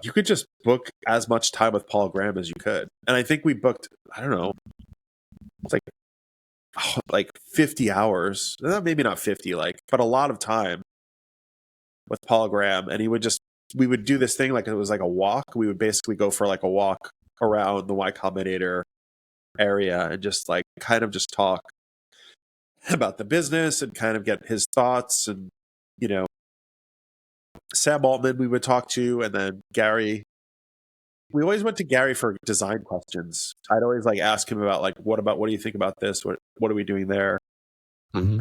you could just book as much time with Paul Graham as you could. And I think we booked, I don't know, it's like 50 hours, maybe not 50, but a lot of time with Paul Graham. And we would do this thing like it was like a walk. We would basically go for like a walk around the Y Combinator area and just kind of just talk about the business and kind of get his thoughts. And, Sam Altman we would talk to, and then Gary. We always went to Gary for design questions. I'd always ask him about what do you think about this? What are we doing there? Mm-hmm.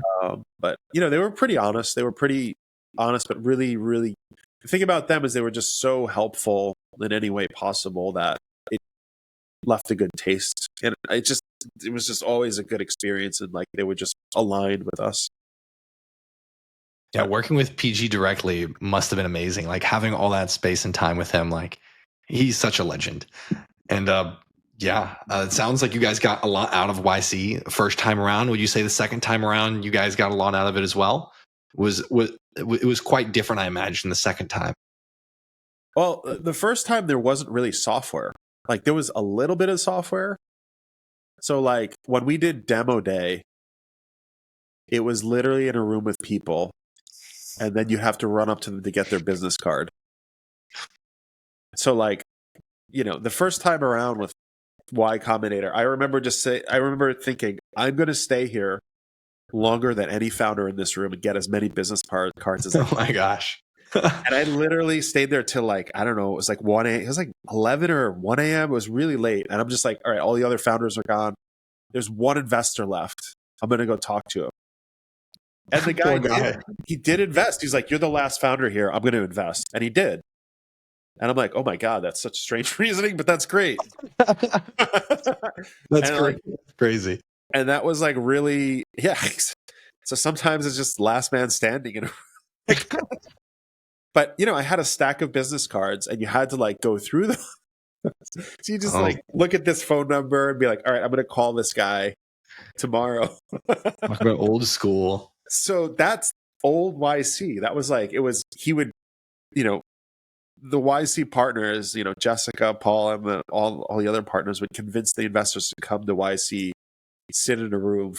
But they were pretty honest. They were pretty honest, but really, really, the thing about them is they were just so helpful in any way possible that it left a good taste. And it was just always a good experience, and they were just aligned with us. Yeah, working with PG directly must have been amazing. Having all that space and time with him, he's such a legend. And it sounds like you guys got a lot out of YC first time around. Would you say the second time around you guys got a lot out of it as well? It was quite different, I imagine, the second time. Well, the first time there wasn't really software. There was a little bit of software. So when we did demo day, it was literally in a room with people. And then you have to run up to them to get their business card. So the first time around with Y Combinator, I remember thinking, I'm going to stay here longer than any founder in this room and get as many business cards as I can. Oh my gosh. And I literally stayed there till I don't know, it was 1 a.m. It was 11 or 1 a.m. It was really late. And I'm just all right, all the other founders are gone. There's one investor left. I'm going to go talk to him. And the guy, he did invest. He's like, you're the last founder here. I'm going to invest. And he did. And I'm like, oh my God, that's such strange reasoning, but that's great. That's crazy. And that was really, yeah. So sometimes it's just last man standing. But, I had a stack of business cards and you had to go through them. So you just look at this phone number and be like, all right, I'm going to call this guy tomorrow. Talk about old school. So that's old YC. That was he would, the YC partners, Jessica, Paul, and all the other partners would convince the investors to come to YC, sit in a room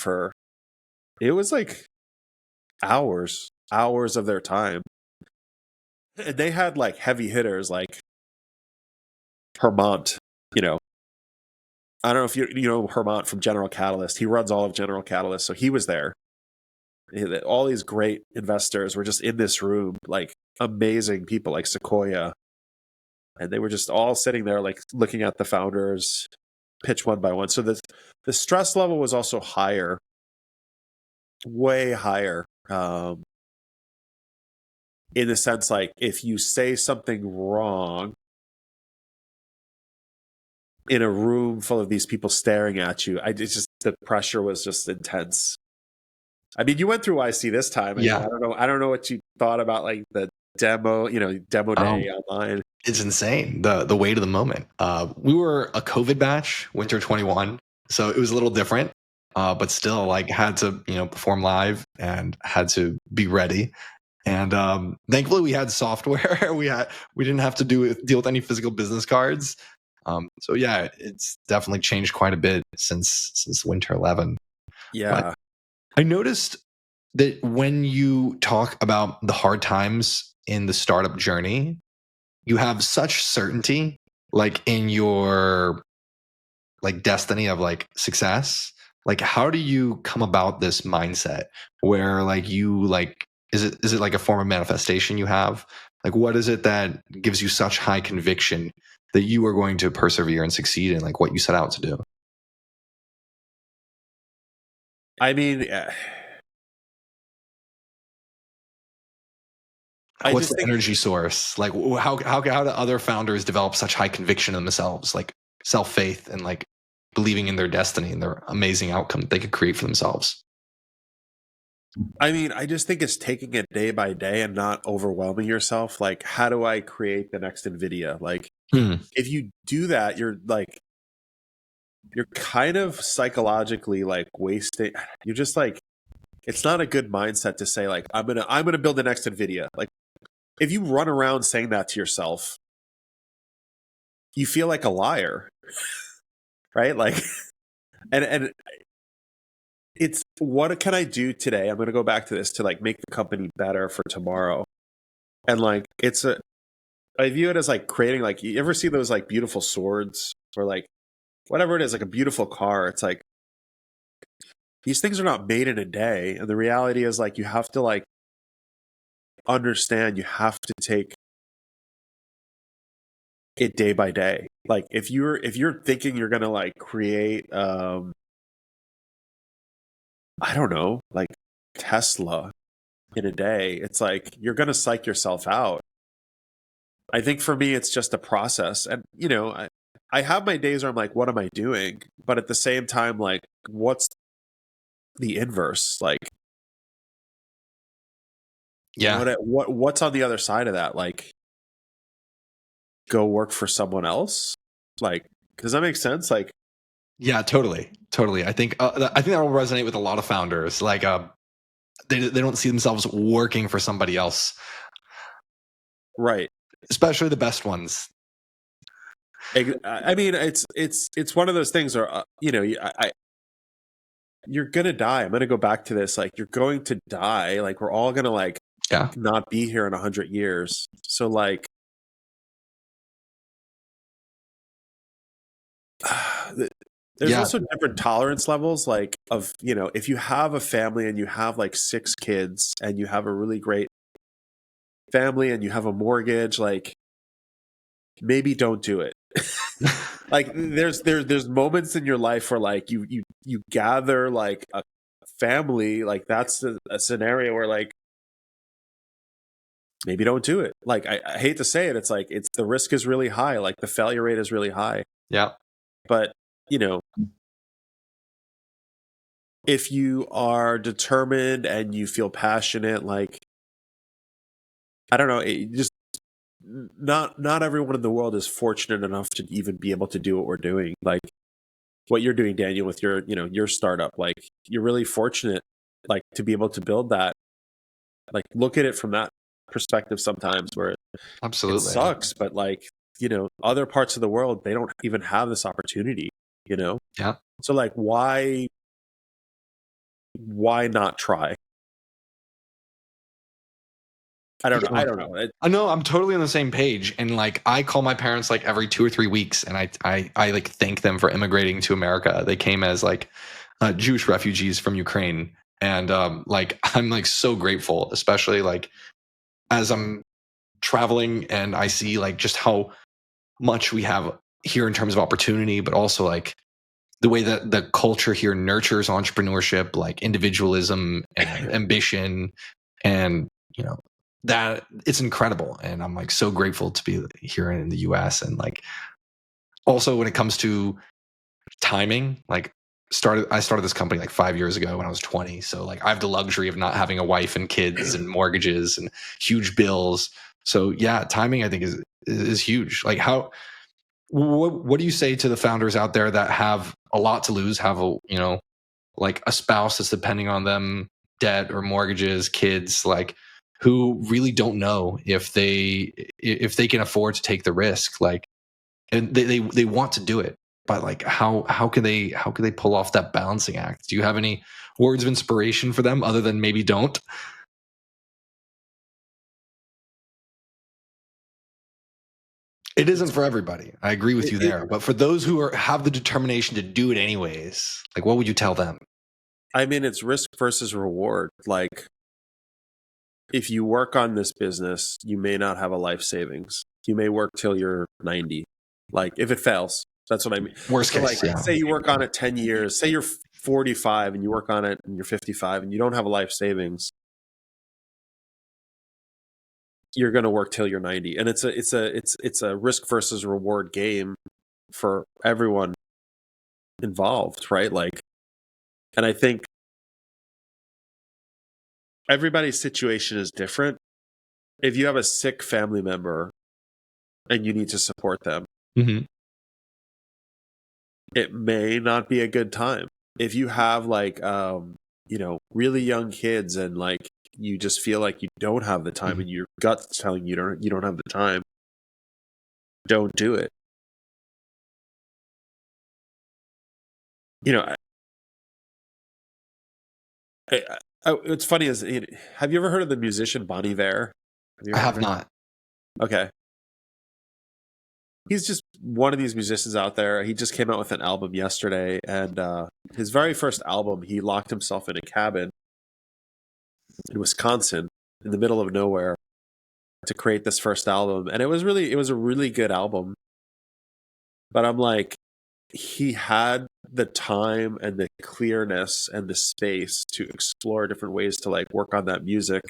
it was hours of their time. And they had heavy hitters like Hermant, I don't know if you know Hermant from General Catalyst. He runs all of General Catalyst. So he was there. All these great investors were just in this room, amazing people like Sequoia. And they were just all sitting there, looking at the founders pitch one by one. So the stress level was also higher, way higher. In the sense, if you say something wrong in a room full of these people staring at you, the pressure was just intense. I mean, you went through YC this time. Yeah. I don't know what you thought about the demo, demo day online. It's insane. The weight of the moment. We were a COVID batch, winter 21. So it was a little different, but still had to, perform live and had to be ready. And thankfully we had software. we didn't have to deal with any physical business cards. So yeah, it's definitely changed quite a bit since winter 11. Yeah. I noticed that when you talk about the hard times in the startup journey, you have such certainty, like in your like destiny of like success. Like, how do you come about this mindset where like you like is it like a form of manifestation you have? Like, what is it that gives you such high conviction that you are going to persevere and succeed in like what you set out to do? I mean, I What's just the think, energy source? Like, how do other founders develop such high conviction in themselves, like self faith and like believing in their destiny and their amazing outcome they could create for themselves? I just think it's taking it day by day and not overwhelming yourself. Like, how do I create the next NVIDIA? Like, if you do that, you're kind of psychologically like wasting. You're just like, it's not a good mindset to say like, I'm gonna build the next NVIDIA. Like, if you run around saying that to yourself, you feel like a liar, right? Like, and it's, what can I do today? I'm going to go back to this to like make the company better for tomorrow. And like, I view it as like creating, like, you ever see those like beautiful swords or like whatever it is, like a beautiful car? It's like, these things are not made in a day. And the reality is like, you have to like understand, you have to take it day by day. Like if you're thinking you're going to like create, I don't know, like Tesla in a day, it's like you're going to psych yourself out. I think for me, it's just a process. And, I have my days where I'm like, what am I doing? But at the same time, like, what's the inverse? Like, Yeah. what's on the other side of that? Like, go work for someone else? Like, does that make sense? Like, Yeah, totally. I think that will resonate with a lot of founders. Like, they don't see themselves working for somebody else, right. especially the best ones. I mean, it's one of those things where, you're gonna die. I'm gonna go back to this. Like, you're going to die. Like, we're all gonna like Yeah. not be here in 100 years. So like, there's also different tolerance levels, like of, if you have a family and you have like 6 kids and you have a really great family and you have a mortgage, like maybe don't do it. Like there's moments in your life where like you gather like a family, like that's a scenario where like maybe don't do it. Like I hate to say it, it's like the risk is really high, like the failure rate is really high. Yeah. But if you are determined and you feel passionate, like, I don't know, it just, not everyone in the world is fortunate enough to even be able to do what we're doing. Like what you're doing, Daniel, with your, your startup, like you're really fortunate, like to be able to build that. Like look at it from that perspective sometimes, where Absolutely. it sucks, but like, other parts of the world, they don't even have this opportunity, Yeah. So like, why not try? I don't know. I don't know. I know, I'm totally on the same page. And like, I call my parents like every 2 or 3 weeks, and I like thank them for immigrating to America. They came as like Jewish refugees from Ukraine, and like I'm like so grateful, especially like as I'm traveling and I see like just how much we have here in terms of opportunity, but also like the way that the culture here nurtures entrepreneurship, like individualism and ambition, and that it's incredible. And I'm like so grateful to be here in the US. And like also when it comes to timing, like I started this company like 5 years ago when I was 20. So like I have the luxury of not having a wife and kids and mortgages and huge bills. So yeah, timing I think is huge. Like what do you say to the founders out there that have a lot to lose, have a like a spouse that's depending on them, debt or mortgages, kids, like who really don't know if they can afford to take the risk, like, and they want to do it, but like how could they pull off that balancing act? Do you have any words of inspiration for them other than maybe don't? It isn't for everybody. I agree with you there. But for those who have the determination to do it anyways, like what would you tell them? I mean, it's risk versus reward. Like, if you work on this business, you may not have a life savings. You may work till you're 90. Like, if it fails, that's what I mean. Worst case, like, yeah. Say you work on it 10 years. Say you're 45 and you work on it and you're 55 and you don't have a life savings. You're going to work till you're 90, and it's a risk versus reward game for everyone involved, right? Like, and I think everybody's situation is different. If you have a sick family member and you need to support them, mm-hmm. it may not be a good time. If you have like really young kids and like you just feel like you don't have the time, mm-hmm. and your gut's telling you don't have the time, don't do it. What's funny is, have you ever heard of the musician Bon Iver? I have not. Okay. He's just one of these musicians out there. He just came out with an album yesterday, and his very first album, he locked himself in a cabin in Wisconsin, in the middle of nowhere, to create this first album. And it was a really good album. But I'm like, he had the time and the clearness and the space to explore different ways to like work on that music.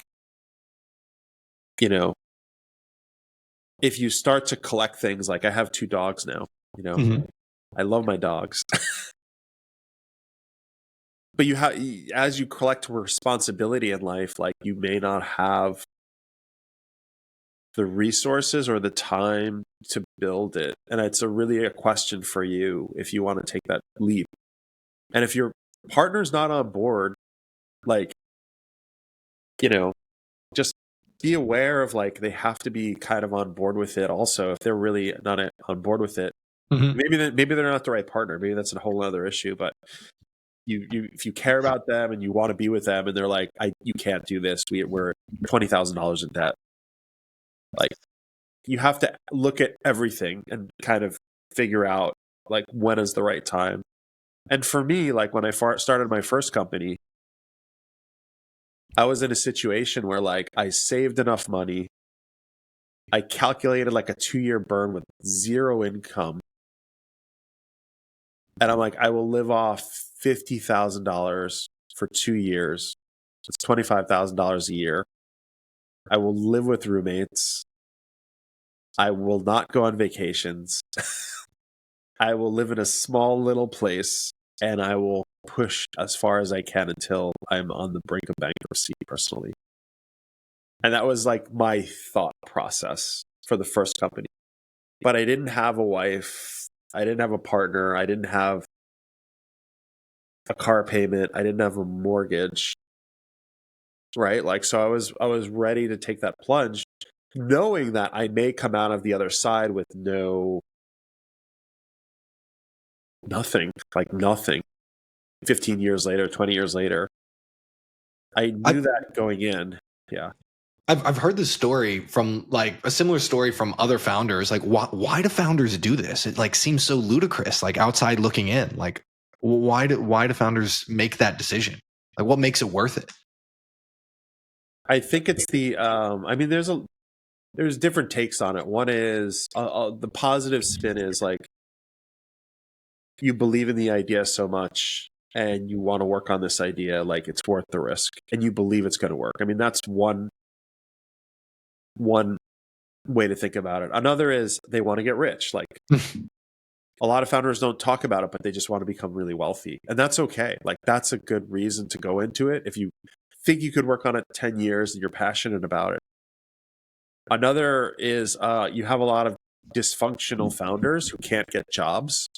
If you start to collect things, like I have 2 dogs now, mm-hmm. I love my dogs. But as you collect responsibility in life, like you may not have the resources or the time to build it. And it's really a question for you if you want to take that leap. And if your partner's not on board, like, just be aware of like, they have to be kind of on board with it also. If they're really not on board with it, mm-hmm. maybe they're not the right partner. Maybe that's a whole other issue. But if you care about them and you want to be with them and they're like, you can't do this. We're $20,000 in debt. Like, you have to look at everything and kind of figure out like, when is the right time. And for me, like when I started my first company, I was in a situation where like I saved enough money. I calculated like a 2-year burn with 0 income. And I'm like, I will live off $50,000 for 2 years. It's $25,000 a year. I will live with roommates. I will not go on vacations. I will live in a small little place, and I will push as far as I can until I'm on the brink of bankruptcy personally. And that was like my thought process for the first company. But I didn't have a wife. I didn't have a partner. I didn't have a car payment. I didn't have a mortgage. Right? Like, so I was ready to take that plunge, knowing that I may come out of the other side with nothing. 15 years later, 20 years later. I knew that going in. Yeah. I've heard this story from like a similar story from other founders. Like, why do founders do this? It like seems so ludicrous, like outside looking in. Like, why do founders make that decision? Like, what makes it worth it? I think it's there's different takes on it. One is the positive spin is like, you believe in the idea so much and you want to work on this idea, like it's worth the risk and you believe it's going to work. I mean, that's one way to think about it. Another is they want to get rich. Like a lot of founders don't talk about it, but they just want to become really wealthy. And that's okay. Like that's a good reason to go into it. If you think you could work on it 10 years and you're passionate about it. Another is you have a lot of dysfunctional founders who can't get jobs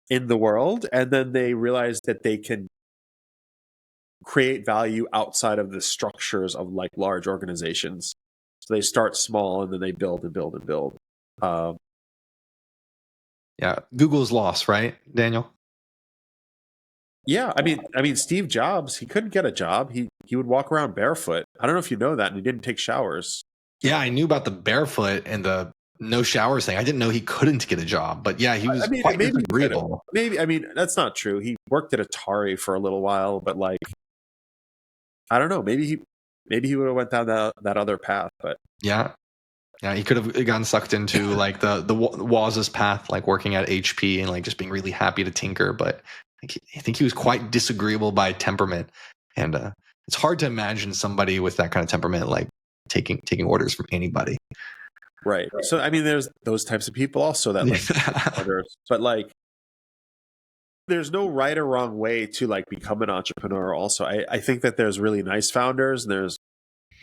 in the world. And then they realize that they can create value outside of the structures of like large organizations. So they start small and then they build and build and build. Yeah, Yeah. Google's loss, right, Daniel? Yeah, I mean, Steve Jobs, he couldn't get a job. He would walk around barefoot. I don't know if you know that, and he didn't take showers. Yeah, I knew about the barefoot and the no showers thing. I didn't know he couldn't get a job, but yeah, he was I mean, quite maybe he could have. disagreeable. Maybe, I mean, that's not true. He worked at Atari for a little while, but like, I don't know. Maybe he would have went down that other path. But Yeah. Yeah, he could have gotten sucked into like the Woz's path, like working at HP and like just being really happy to tinker. But I think he was quite disagreeable by temperament, and it's hard to imagine somebody with that kind of temperament like taking orders from anybody. right. So I mean, there's those types of people also that like others, but like, there's no right or wrong way to like become an entrepreneur. Also, I think that there's really nice founders, and there's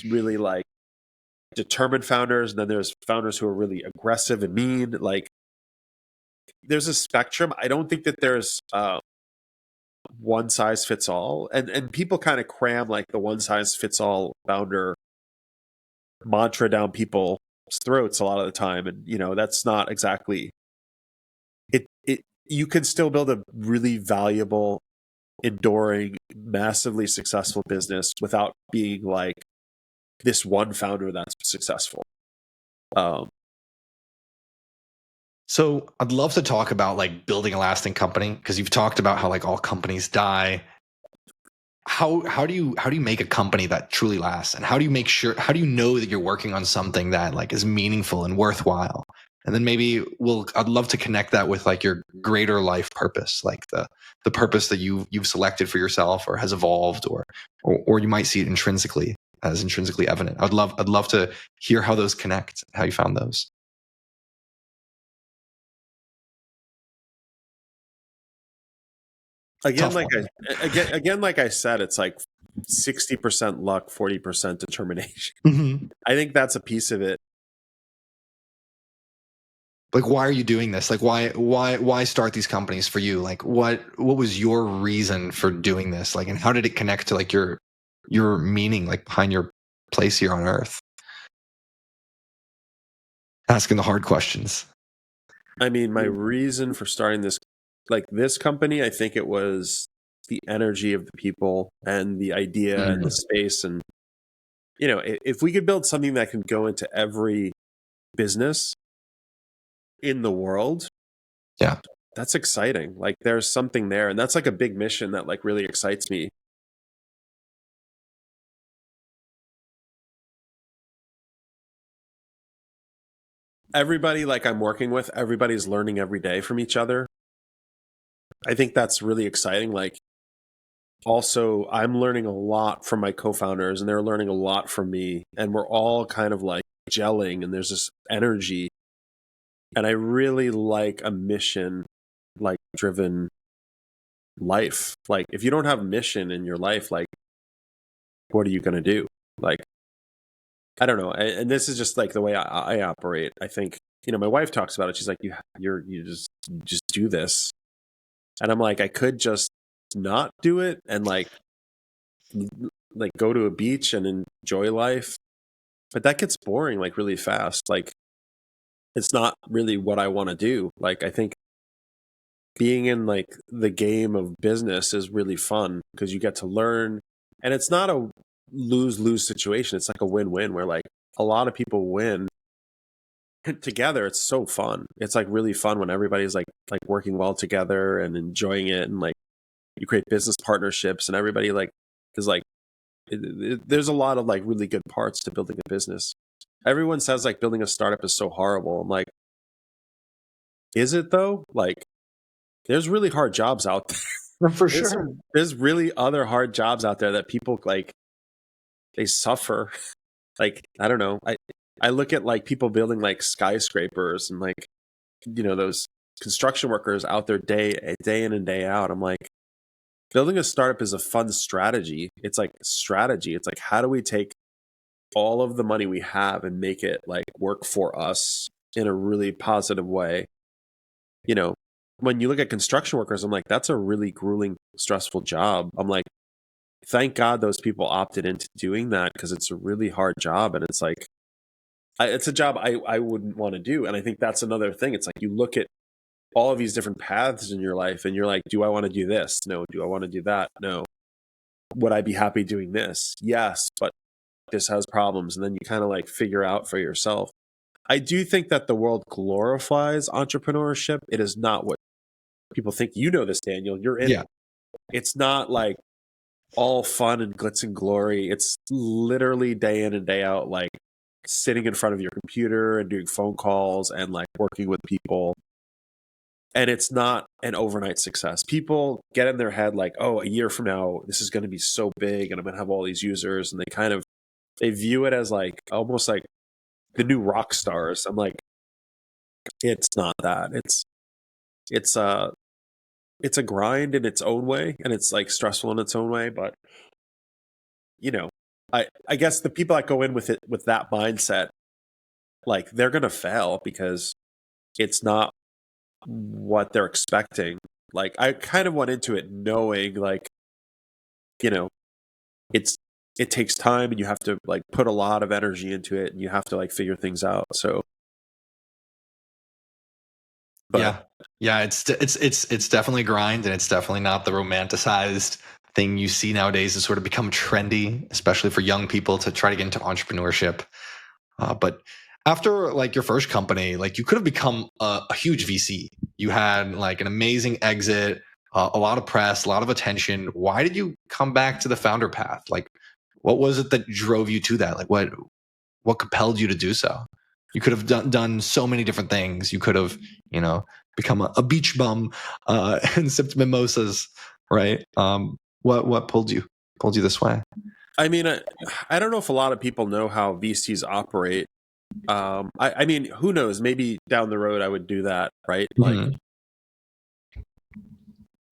really like determined founders, and then there's founders who are really aggressive and mean. Like, there's a spectrum. I don't think that there's one size fits all, and people kind of cram like the one size fits all founder mantra down people's throats a lot of the time, and that's not exactly it. You can still build a really valuable, enduring, massively successful business without being like this one founder that's successful. So I'd love to talk about like building a lasting company, because you've talked about how like all companies die. How do you make a company that truly lasts, and how do you know that you're working on something that like is meaningful and worthwhile? And then maybe I'd love to connect that with like your greater life purpose, like the purpose that you've selected for yourself or has evolved, or you might see it intrinsically evident. I'd love to hear how those connect, how you found those. Again, like I said, it's like 60% luck, 40% determination. Mm-hmm. I think that's a piece of it. Like, why are you doing this? Like, why start these companies for you? Like, what was your reason for doing this? Like, and how did it connect to like your meaning, like behind your place here on Earth? Asking the hard questions. I mean, my reason for starting this company, I think it was the energy of the people and the idea and the space. And, if we could build something that can go into every business in the world, yeah, that's exciting. Like, there's something there. And that's like a big mission that like really excites me. Everybody like I'm working with, everybody's learning every day from each other. I think that's really exciting. Like, also, I'm learning a lot from my co-founders, and they're learning a lot from me, and we're all kind of like gelling, and there's this energy. And I really like a mission like driven life. Like, if you don't have a mission in your life, like, what are you going to do? Like, I don't know. And this is just like the way I operate. I think, my wife talks about it. She's like, you just do this. And I'm like, I could just not do it and like go to a beach and enjoy life, but that gets boring like really fast. Like, it's not really what I want to do. Like, I think being in like the game of business is really fun because you get to learn, and it's not a lose-lose situation. It's like a win-win where like a lot of people win together. It's so fun. It's like really fun when everybody's like working well together and enjoying it, and like you create business partnerships, and everybody like is like there's a lot of like really good parts to building a business. Everyone says like building a startup is so horrible. I'm like, is it though? Like, there's really hard jobs out there. For sure. There's really other hard jobs out there that people like, they suffer. Like, I don't know. I look at like people building like skyscrapers and like, those construction workers out there day in and day out. I'm like, building a startup is a fun strategy. It's like strategy. It's like, how do we take all of the money we have and make it like work for us in a really positive way? When you look at construction workers, I'm like, that's a really grueling, stressful job. I'm like, thank God those people opted into doing that, because it's a really hard job. And it's like, it's a job I wouldn't want to do. And I think that's another thing. It's like, you look at all of these different paths in your life, and you're like, do I want to do this? No. Do I want to do that? No. Would I be happy doing this? Yes, but this has problems. And then you kind of like figure out for yourself. I do think that the world glorifies entrepreneurship. It is not what people think. You know this, Daniel. You're in it. It's not like all fun and glitz and glory. It's literally day in and day out, like sitting in front of your computer and doing phone calls and like working with people. And it's not an overnight success. People get in their head like, oh, a year from now, this is going to be so big and I'm going to have all these users. And they view it as like almost like the new rock stars. I'm like, it's not that. It's a grind in its own way, and it's like stressful in its own way. But I guess the people that go in with it with that mindset, like they're gonna fail because it's not what they're expecting. Like I kind of went into it knowing like, it takes time and you have to like put a lot of energy into it and you have to like figure things out. So yeah, it's definitely a grind, and it's definitely not the romanticized thing you see nowadays to sort of become trendy, especially for young people to try to get into entrepreneurship. But after like your first company, like you could have become a huge VC. You had like an amazing exit, a lot of press, a lot of attention. Why did you come back to the founder path? Like, what was it that drove you to that? Like, what compelled you to do so? You could have done so many different things. You could have, become a beach bum and sipped mimosas, right? What pulled you this way? I mean, I don't know if a lot of people know how VCs operate. I mean, who knows? Maybe down the road I would do that, right? Like,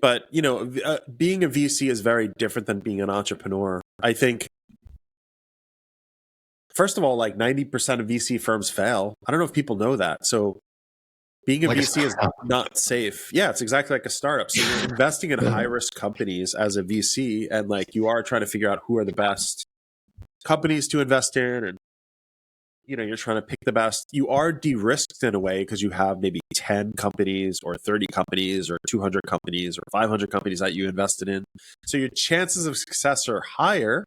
but being a VC is very different than being an entrepreneur. I think, first of all, like 90% of VC firms fail. I don't know if people know that. So being a VC is not safe. Yeah, it's exactly like a startup. So you're investing in high risk companies as a VC, and like you are trying to figure out who are the best companies to invest in, and you're trying to pick the best. You are de-risked in a way because you have maybe 10 companies or 30 companies or 200 companies or 500 companies that you invested in. So your chances of success are higher.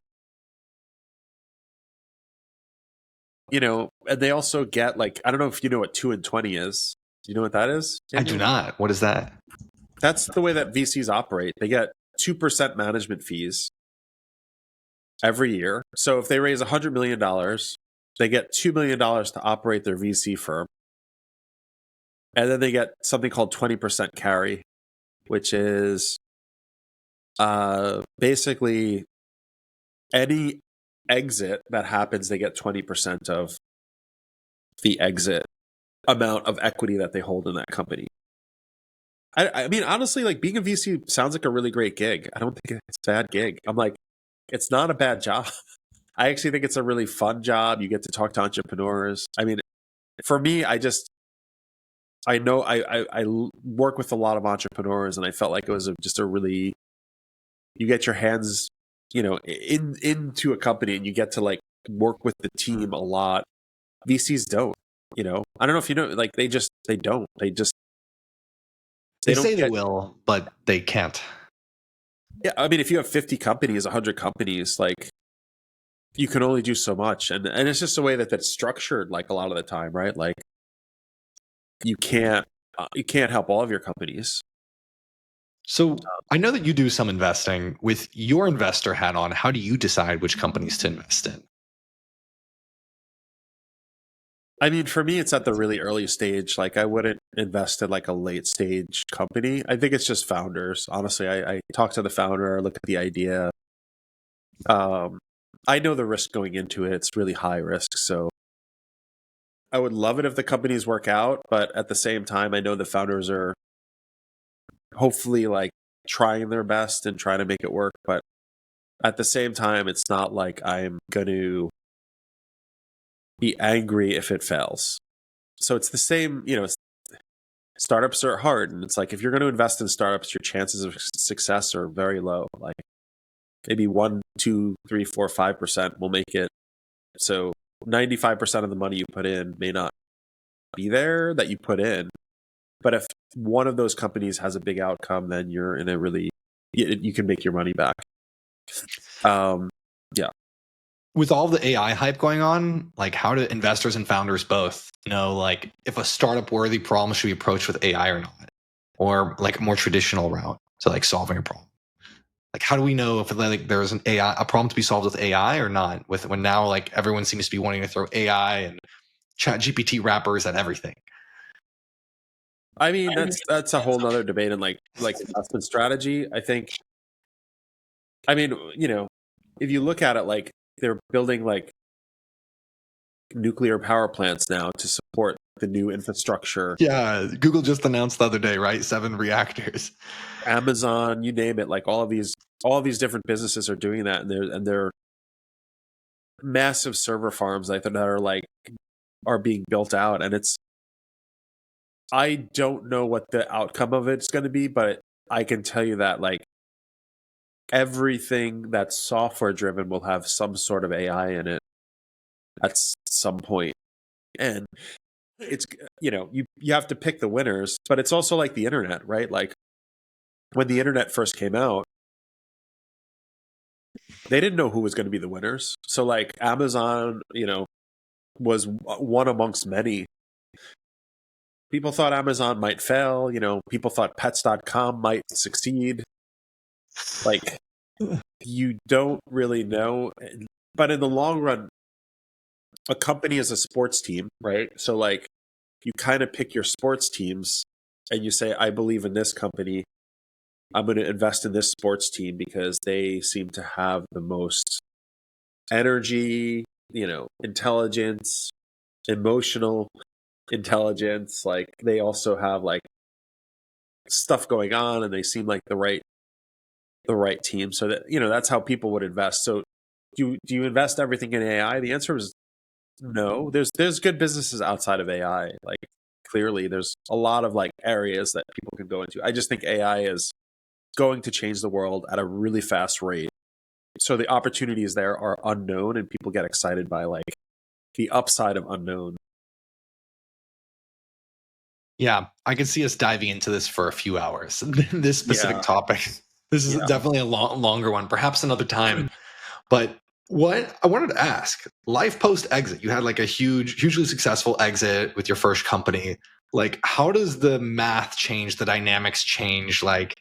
And they also get like, I don't know if you know what 2 and 20 is. Do you know what that is, Daniel? I do not. What is that? That's the way that VCs operate. They get 2% management fees every year. So if they raise $100 million, they get $2 million to operate their VC firm. And then they get something called 20% carry, which is basically any exit that happens, they get 20% of the exit amount of equity that they hold in that company. I mean, honestly, like being a VC sounds like a really great gig. I don't think it's a bad gig. I'm like, it's not a bad job. I actually think it's a really fun job. You get to talk to entrepreneurs. I mean, for me, I know I work with a lot of entrepreneurs, and I felt like it was just a really, you get your hands, into a company, and you get to like work with the team a lot. VCs don't, I don't know if you know, like they don't. They say they will, but they can't. Yeah, I mean, if you have 50 companies, 100 companies, like you can only do so much, and it's just the way that that's structured. Like a lot of the time, right? Like you can't help all of your companies. So I know that you do some investing. With your investor hat on, how do you decide which companies to invest in? I mean, for me, it's at the really early stage. Like I wouldn't invest in like a late stage company. I think it's just founders. Honestly, I talk to the founder, look at the idea. I know the risk going into it. It's really high risk. So I would love it if the companies work out. But at the same time, I know the founders are hopefully like trying their best and trying to make it work. But at the same time, it's not like I'm going to be angry if it fails. So it's the same, startups are hard. And it's like, if you're going to invest in startups, your chances of success are very low. Like maybe 1, 2, 3, 4, 5% will make it. So 95% of the money you put in may not be there that you put in. But if one of those companies has a big outcome, then you're in a really, you can make your money back. Yeah. With all the AI hype going on, like how do investors and founders both know like if a startup worthy problem should be approached with AI or not, or like a more traditional route to like solving a problem? Like how do we know if like there's a problem to be solved with AI or not? With when now like everyone seems to be wanting to throw AI and Chat GPT wrappers at everything. I mean, that's a whole nother debate in like investment strategy. I think, I mean, if you look at it, like they're building like nuclear power plants now to support the new infrastructure. Yeah, Google just announced the other day, right? 7 reactors. Amazon, you name it, like all of these different businesses are doing that, and they're massive server farms like that are being built out, and I don't know what the outcome of it's going to be, but I can tell you that like everything that's software driven will have some sort of AI in it at some point. And it's, you have to pick the winners, but it's also like the internet, right? Like when the internet first came out, they didn't know who was going to be the winners. So like Amazon, was one amongst many. People thought Amazon might fail, people thought pets.com might succeed. Like you don't really know, but in the long run, a company is a sports team, right? So like you kind of pick your sports teams and you say, I believe in this company. I'm going to invest in this sports team because they seem to have the most energy, intelligence, emotional intelligence. Like they also have like stuff going on and they seem like the right team. So that, that's how people would invest. So do you invest everything in AI? The answer is no. There's good businesses outside of AI. Like clearly there's a lot of like areas that people can go into. I just think AI is going to change the world at a really fast rate. So the opportunities there are unknown and people get excited by like the upside of unknown. Yeah, I can see us diving into this for a few hours. This specific topic. This is definitely a longer one, perhaps another time. But what I wanted to ask, life post exit, you had like a hugely successful exit with your first company. Like, how does the math change, the dynamics change? Like,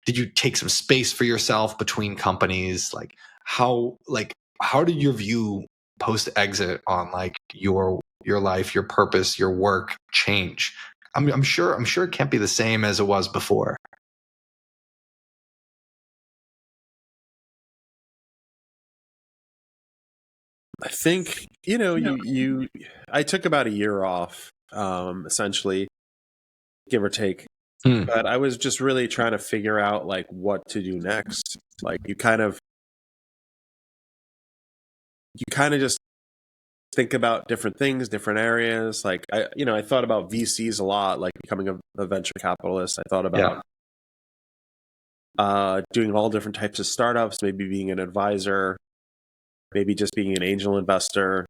did you take some space for yourself between companies? Like, how did your view post exit on like your life, your purpose, your work change? I'm sure it can't be the same as it was before. I think, I took about a year off, essentially, give or take. But I was just really trying to figure out like what to do next. Like you kind of just think about different things, different areas. Like I thought about VCs a lot, like becoming a venture capitalist. I thought about doing all different types of startups, maybe being an advisor, maybe just being an angel investor.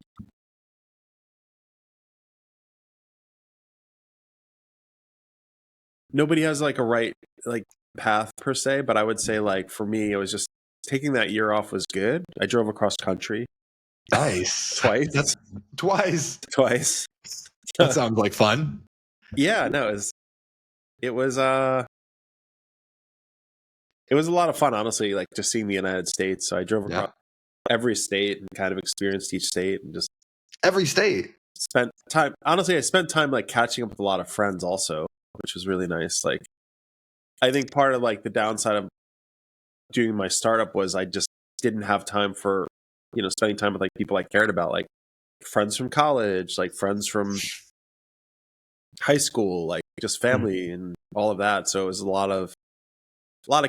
Nobody has like a right like path per se, but I would say like for me, it was just taking that year off was good. I drove across country. Nice. Twice. That's twice. That sounds like fun. Yeah, no, it was a lot of fun, honestly, like just seeing the United States. So I drove across every state and kind of experienced each state and just every state. Spent time. Honestly, I spent time like catching up with a lot of friends also, which was really nice. Like I think part of like the downside of doing my startup was I just didn't have time for, spending time with like people I cared about, like friends from college, like friends from high school, like just family and all of that. So it was a lot of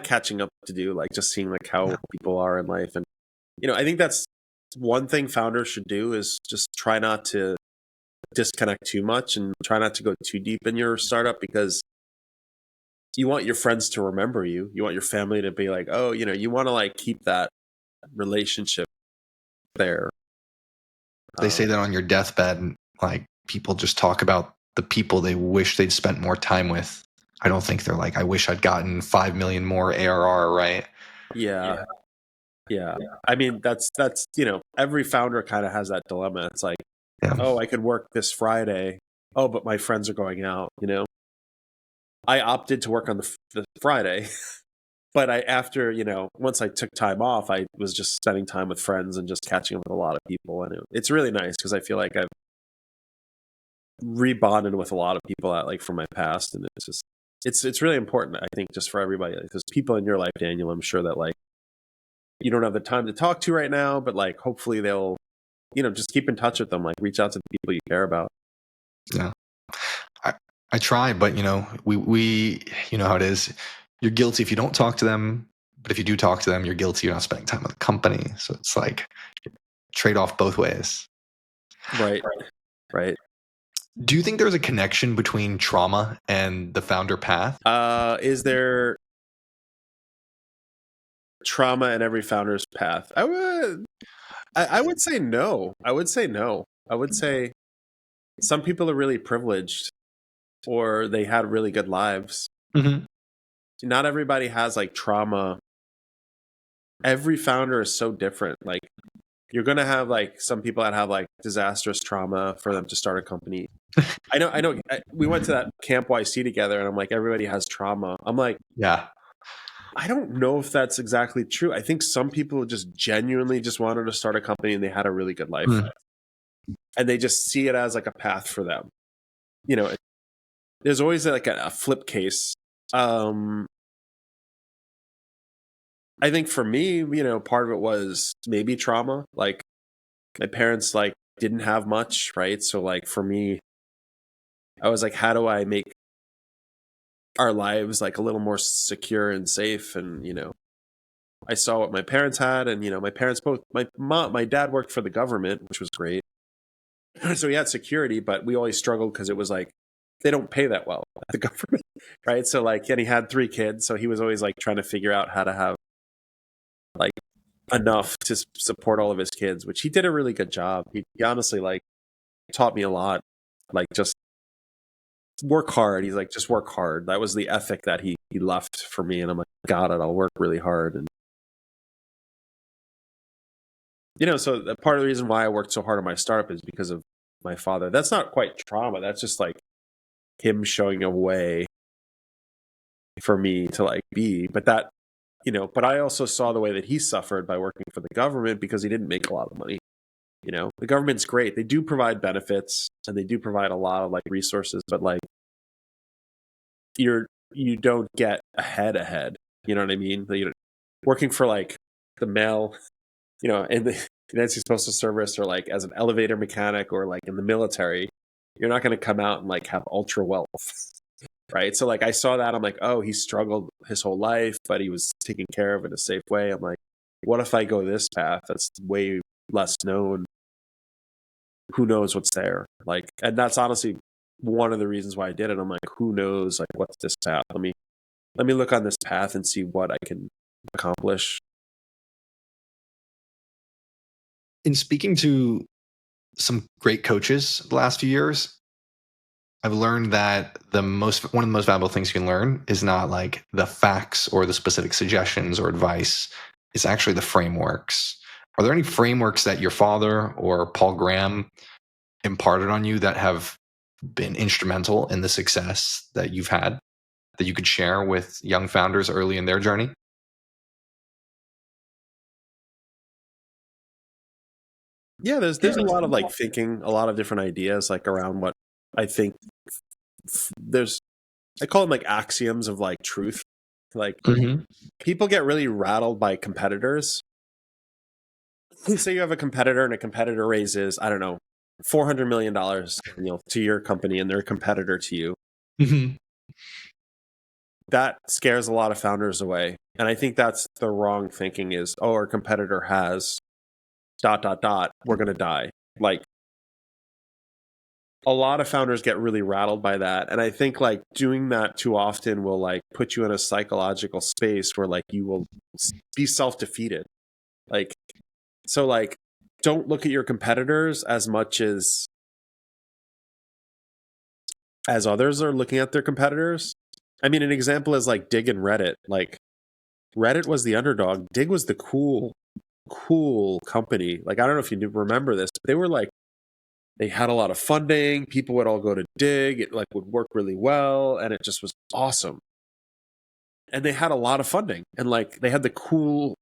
catching up to do, like just seeing like how people are in life. And, I think that's one thing founders should do is just try not to disconnect too much and try not to go too deep in your startup, because you want your friends to remember you. You want your family to be like, oh, you want to like keep that relationship there. They say that on your deathbed, and like people just talk about the people they wish they'd spent more time with. I don't think they're like, I wish I'd gotten 5 million more ARR, right? Yeah. I mean, that's every founder kind of has that dilemma. It's like, Yeah. oh, I could work this Friday. Oh, but my friends are going out. I opted to work on the Friday, but once I took time off, I was just spending time with friends and just catching up with a lot of people, and it's really nice because I feel like I've rebonded with a lot of people from my past, and it's really important, I think, just for everybody, because people in your life, Daniel, I'm sure that you don't have the time to talk to right now, but hopefully they'll just keep in touch with them, reach out to the people you care about. Yeah. I try, but we how it is. You're guilty if you don't talk to them, but if you do talk to them, you're guilty you're not spending time with the company. So it's like trade off both ways. Right. Do you think there's a connection between trauma and the founder path? Is there trauma in every founder's path? I would say no. I would say some people are really privileged, or they had really good lives. Mm-hmm. Not everybody has trauma. Every founder is so different. You're going to have some people that have disastrous trauma for them to start a company. I know. We went to that Camp YC together, and I'm like, everybody has trauma. I'm like, yeah. I don't know if that's exactly true. I think some people just genuinely just wanted to start a company and they had a really good life. And they just see it as a path for them. There's always a flip case. I think for me, part of it was maybe trauma. My parents didn't have much, right? So for me, I was like, how do I make our lives a little more secure and safe? And I saw what my parents had, and my parents both, my dad worked for the government, which was great. So he had security, but we always struggled because it was they don't pay that well at the government, right? So and he had 3 kids, so he was always trying to figure out how to have enough to support all of his kids, which he did a really good job. He honestly taught me a lot, just work hard. He's just work hard. That was the ethic that he left for me, and I'm like, got it. I'll work really hard. And so part of the reason why I worked so hard on my startup is because of my father. That's not quite trauma. That's just him showing a way for me to be. But that, but I also saw the way that he suffered by working for the government because he didn't make a lot of money. The government's great. They do provide benefits and they do provide a lot of resources, but you don't get ahead. You know what I mean? Working for the mail, in the United States Postal Service, or as an elevator mechanic, or in the military, you're not going to come out and have ultra wealth, right? So I saw that, I'm like, oh, he struggled his whole life, but he was taken care of in a safe way. I'm like, what if I go this path that's way less known? Who knows what's there? And that's honestly one of the reasons why I did it. I'm like, who knows what's this path? Let me look on this path and see what I can accomplish. In speaking to some great coaches the last few years, I've learned that one of the most valuable things you can learn is not the facts or the specific suggestions or advice. It's actually the frameworks. Are there any frameworks that your father or Paul Graham imparted on you that have been instrumental in the success that you've had, that you could share with young founders early in their journey? Yeah, there's a lot of thinking, a lot of different ideas around what I think. I call them axioms of truth. People get really rattled by competitors. Say you have a competitor and a competitor raises, I don't know, $400 million, to your company, and they're a competitor to you. Mm-hmm. That scares a lot of founders away. And I think that's the wrong thinking is, oh, our competitor has ... we're going to die. A lot of founders get really rattled by that. And I think doing that too often will put you in a psychological space where you will be self-defeated. So don't look at your competitors as much as others are looking at their competitors. I mean, an example is like Dig and Reddit. Like Reddit was the underdog. Dig was the cool company. Like, I don't know if you remember this, but they were like, they had a lot of funding. People would all go to Dig. It like would work really well. And it just was awesome. And they had a lot of funding, and like they had the cool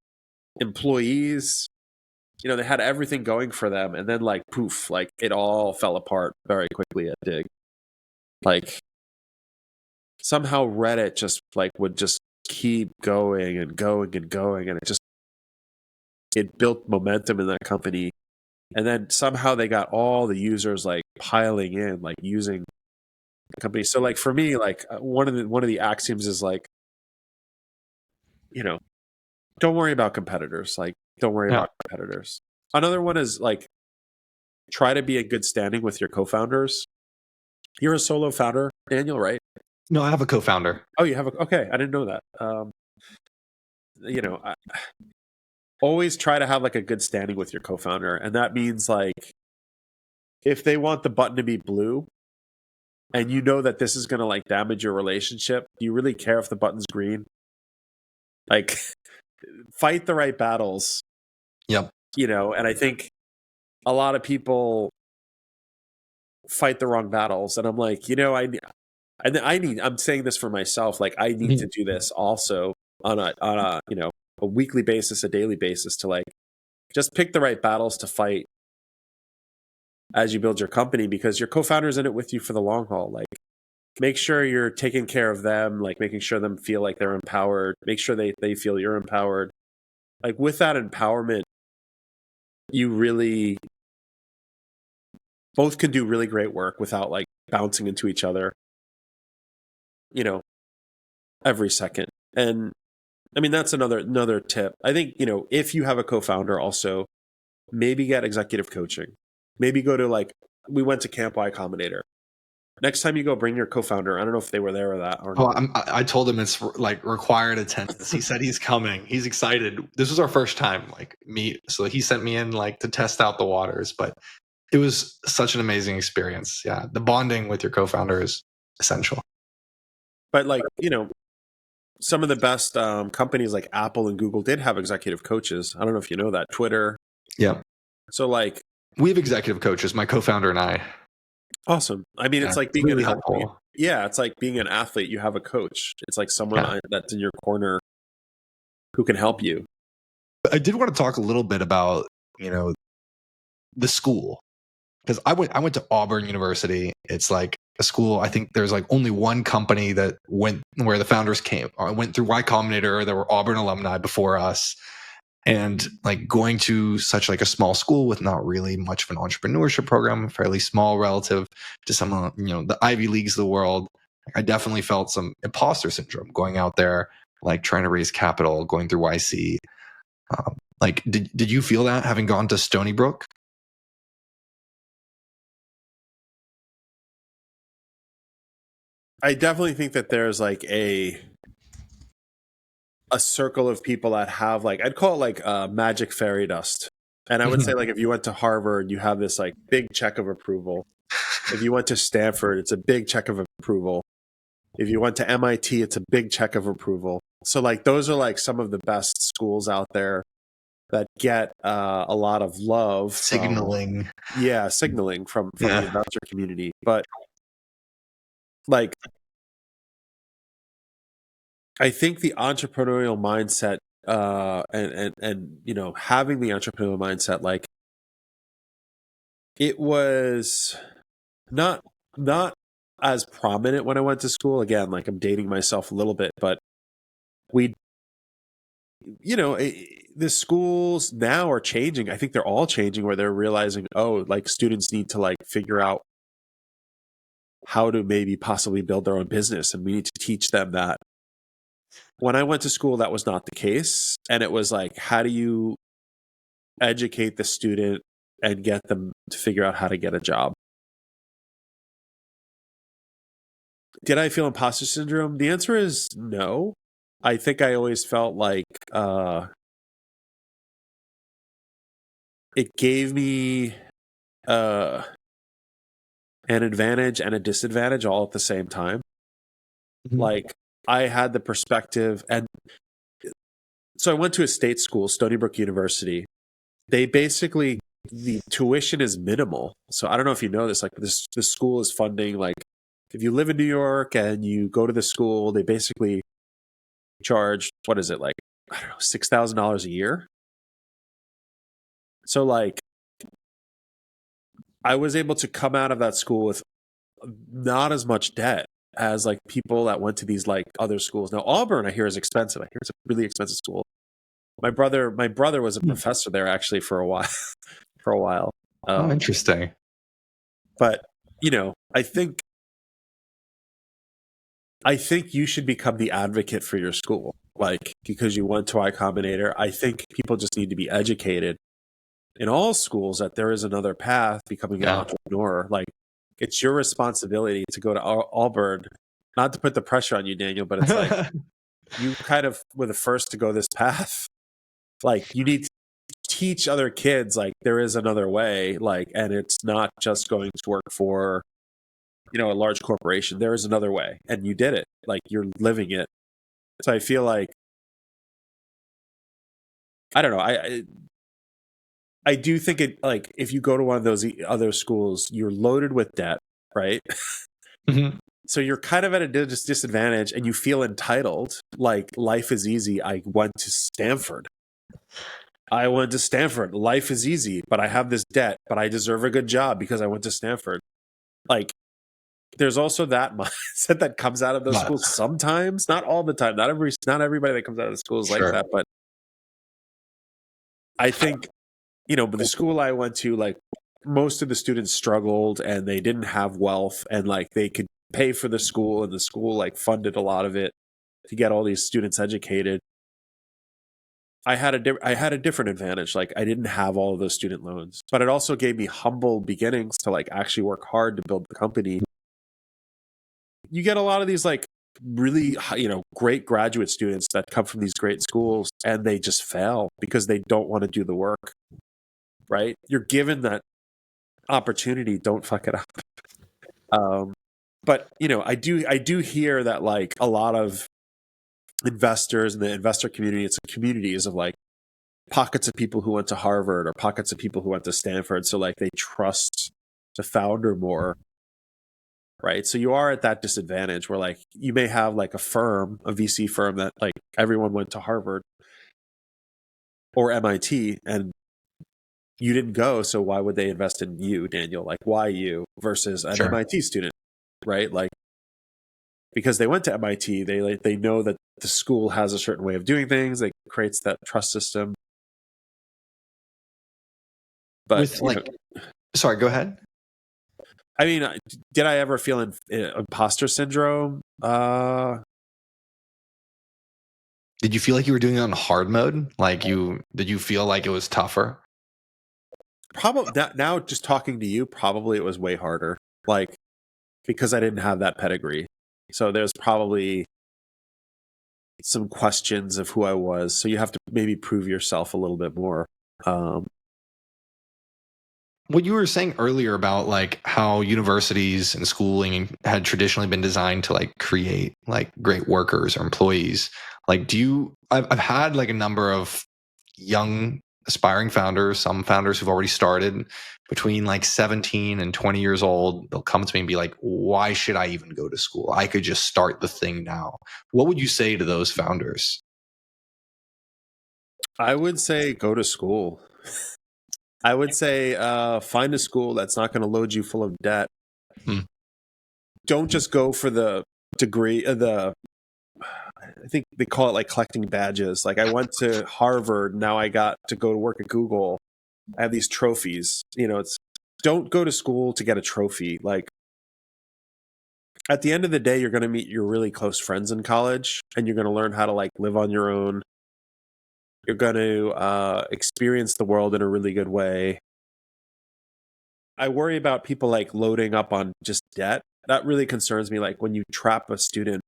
employees, they had everything going for them. And then like poof, like it all fell apart very quickly at Dig. Like somehow Reddit just like would just keep going and going and going. And it built momentum in that company. And then somehow they got all the users like piling in, like using the company. So like for me, like one of the axioms is like, don't worry about competitors. Like, don't worry about competitors. Another one is like, try to be in good standing with your co-founders. You're a solo founder, Daniel, right? No, I have a co-founder. Oh, you have okay. I didn't know that. Always try to have like a good standing with your co-founder. And that means like, if they want the button to be blue and you know that this is going to like damage your relationship, do you really care if the button's green? Like, fight the right battles. Yep. And I think a lot of people fight the wrong battles. And I'm like, I'm saying this for myself. Like, I need to do this also on a weekly basis, a daily basis, to like just pick the right battles to fight as you build your company, because your co-founder's in it with you for the long haul. Like, make sure you're taking care of them, like making sure them feel like they're empowered, make sure they feel you're empowered. Like with that empowerment, you really both can do really great work without like bouncing into each other, every second. And I mean, that's another tip. I think, if you have a co-founder, also maybe get executive coaching. Maybe go to like, we went to Camp Y Combinator. Next time you go, bring your co-founder. I don't know if they were there or that. Or I told him it's like required attendance. He said he's coming. He's excited. This was our first time like meet. So he sent me in like to test out the waters, but it was such an amazing experience. Yeah. The bonding with your co-founder is essential. But like, some of the best companies like Apple and Google did have executive coaches. I don't know if you know that. Twitter. Yeah. So like, we have executive coaches, my co-founder and I. Awesome. I mean, it's like being really an helpful. athlete. Yeah, it's like being an athlete. You have a coach. It's like someone that's in your corner who can help you. I did want to talk a little bit about, the school, because I went to Auburn University. It's like a school. I think there's like only one company that went where the founders went through Y Combinator. There were Auburn alumni before us. And like going to such like a small school with not really much of an entrepreneurship program, fairly small relative to some, the Ivy Leagues of the world. I definitely felt some imposter syndrome going out there, like trying to raise capital, going through YC. Like, did you feel that having gone to Stony Brook? I definitely think that there's like a circle of people that have like, I'd call it like magic fairy dust. And I would say like, if you went to Harvard, you have this like big check of approval. If you went to Stanford, it's a big check of approval. If you went to MIT, it's a big check of approval. So like, those are like some of the best schools out there that get a lot of love. Signaling From the investor community. But like, I think the entrepreneurial mindset and having the entrepreneurial mindset, like, it was not as prominent when I went to school. Again, like, I'm dating myself a little bit, but the schools now are changing. I think they're all changing, where they're realizing, like, students need to like figure out how to maybe possibly build their own business, and we need to teach them that. When I went to school, that was not the case. And it was like, how do you educate the student and get them to figure out how to get a job? Did I feel imposter syndrome? The answer is no. I think I always felt like it gave me an advantage and a disadvantage all at the same time. Mm-hmm. Like, I had the perspective, and so I went to a state school, Stony Brook University. They basically, the tuition is minimal. So I don't know if you know this, like this school is funding, like if you live in New York and you go to the school, they basically charge, what is it, like, I don't know, $6,000 a year. So like I was able to come out of that school with not as much debt as like people that went to these like other schools. Now Auburn, I hear, is expensive. I hear it's a really expensive school. My brother was a professor there actually for a while. For a while. Oh, interesting. But you know, I think you should become the advocate for your school, like because you went to Combinator. I think people just need to be educated in all schools that there is another path becoming an entrepreneur. Like it's your responsibility to go to Auburn. Not to put the pressure on you, Daniel, but it's like you kind of were the first to go this path. Like you need to teach other kids like there is another way, like, and it's not just going to work for, you know, a large corporation. There is another way, and you did it. Like you're living it. So I feel like, I don't know. I do think it, like if you go to one of those other schools, you're loaded with debt, right? Mm-hmm. So you're kind of at a disadvantage, and you feel entitled. Like life is easy. I went to Stanford. Life is easy, but I have this debt, but I deserve a good job because I went to Stanford. Like, there's also that mindset that comes out of those schools sometimes, not all the time. Not everybody that comes out of the schools like that, but I think, you know, but the school I went to, like most of the students struggled and they didn't have wealth, and like they could pay for the school, and the school like funded a lot of it to get all these students educated. I had a different advantage. Like I didn't have all of those student loans, but it also gave me humble beginnings to like actually work hard to build the company. You get a lot of these like really, you know, great graduate students that come from these great schools, and they just fail because they don't want to do the work, right? You're given that opportunity. Don't fuck it up. But you know, I do hear that like a lot of investors in the investor community, it's communities of like pockets of people who went to Harvard or pockets of people who went to Stanford. So like they trust the founder more, right? So you are at that disadvantage where like you may have like a VC firm that like everyone went to Harvard or MIT and you didn't go. So why would they invest in you, Daniel? Like why you versus an MIT student, right? Like because they went to MIT, they know that the school has a certain way of doing things. It creates that trust system. But with like, sorry, go ahead. I mean, did I ever feel imposter syndrome? Did you feel like you were doing it on hard mode? Like did you feel like it was tougher? Probably now, just talking to you, probably it was way harder. Like because I didn't have that pedigree. So there's probably some questions of who I was. So you have to maybe prove yourself a little bit more. What you were saying earlier about like how universities and schooling had traditionally been designed to like create like great workers or employees. Like, I've had like a number of young aspiring founders, some founders who've already started between like 17 and 20 years old. They'll come to me and be like, why should I even go to school? I could just start the thing now. What would you say to those founders? I would say go to school. I would say find a school that's not going to load you full of debt. Don't just go for the degree, I think they call it like collecting badges. Like I went to Harvard, now I got to go to work at Google. I have these trophies. You know, don't go to school to get a trophy. Like at the end of the day, you're going to meet your really close friends in college, and you're going to learn how to like live on your own. You're going to experience the world in a really good way. I worry about people like loading up on just debt. That really concerns me. Like when you trap a student,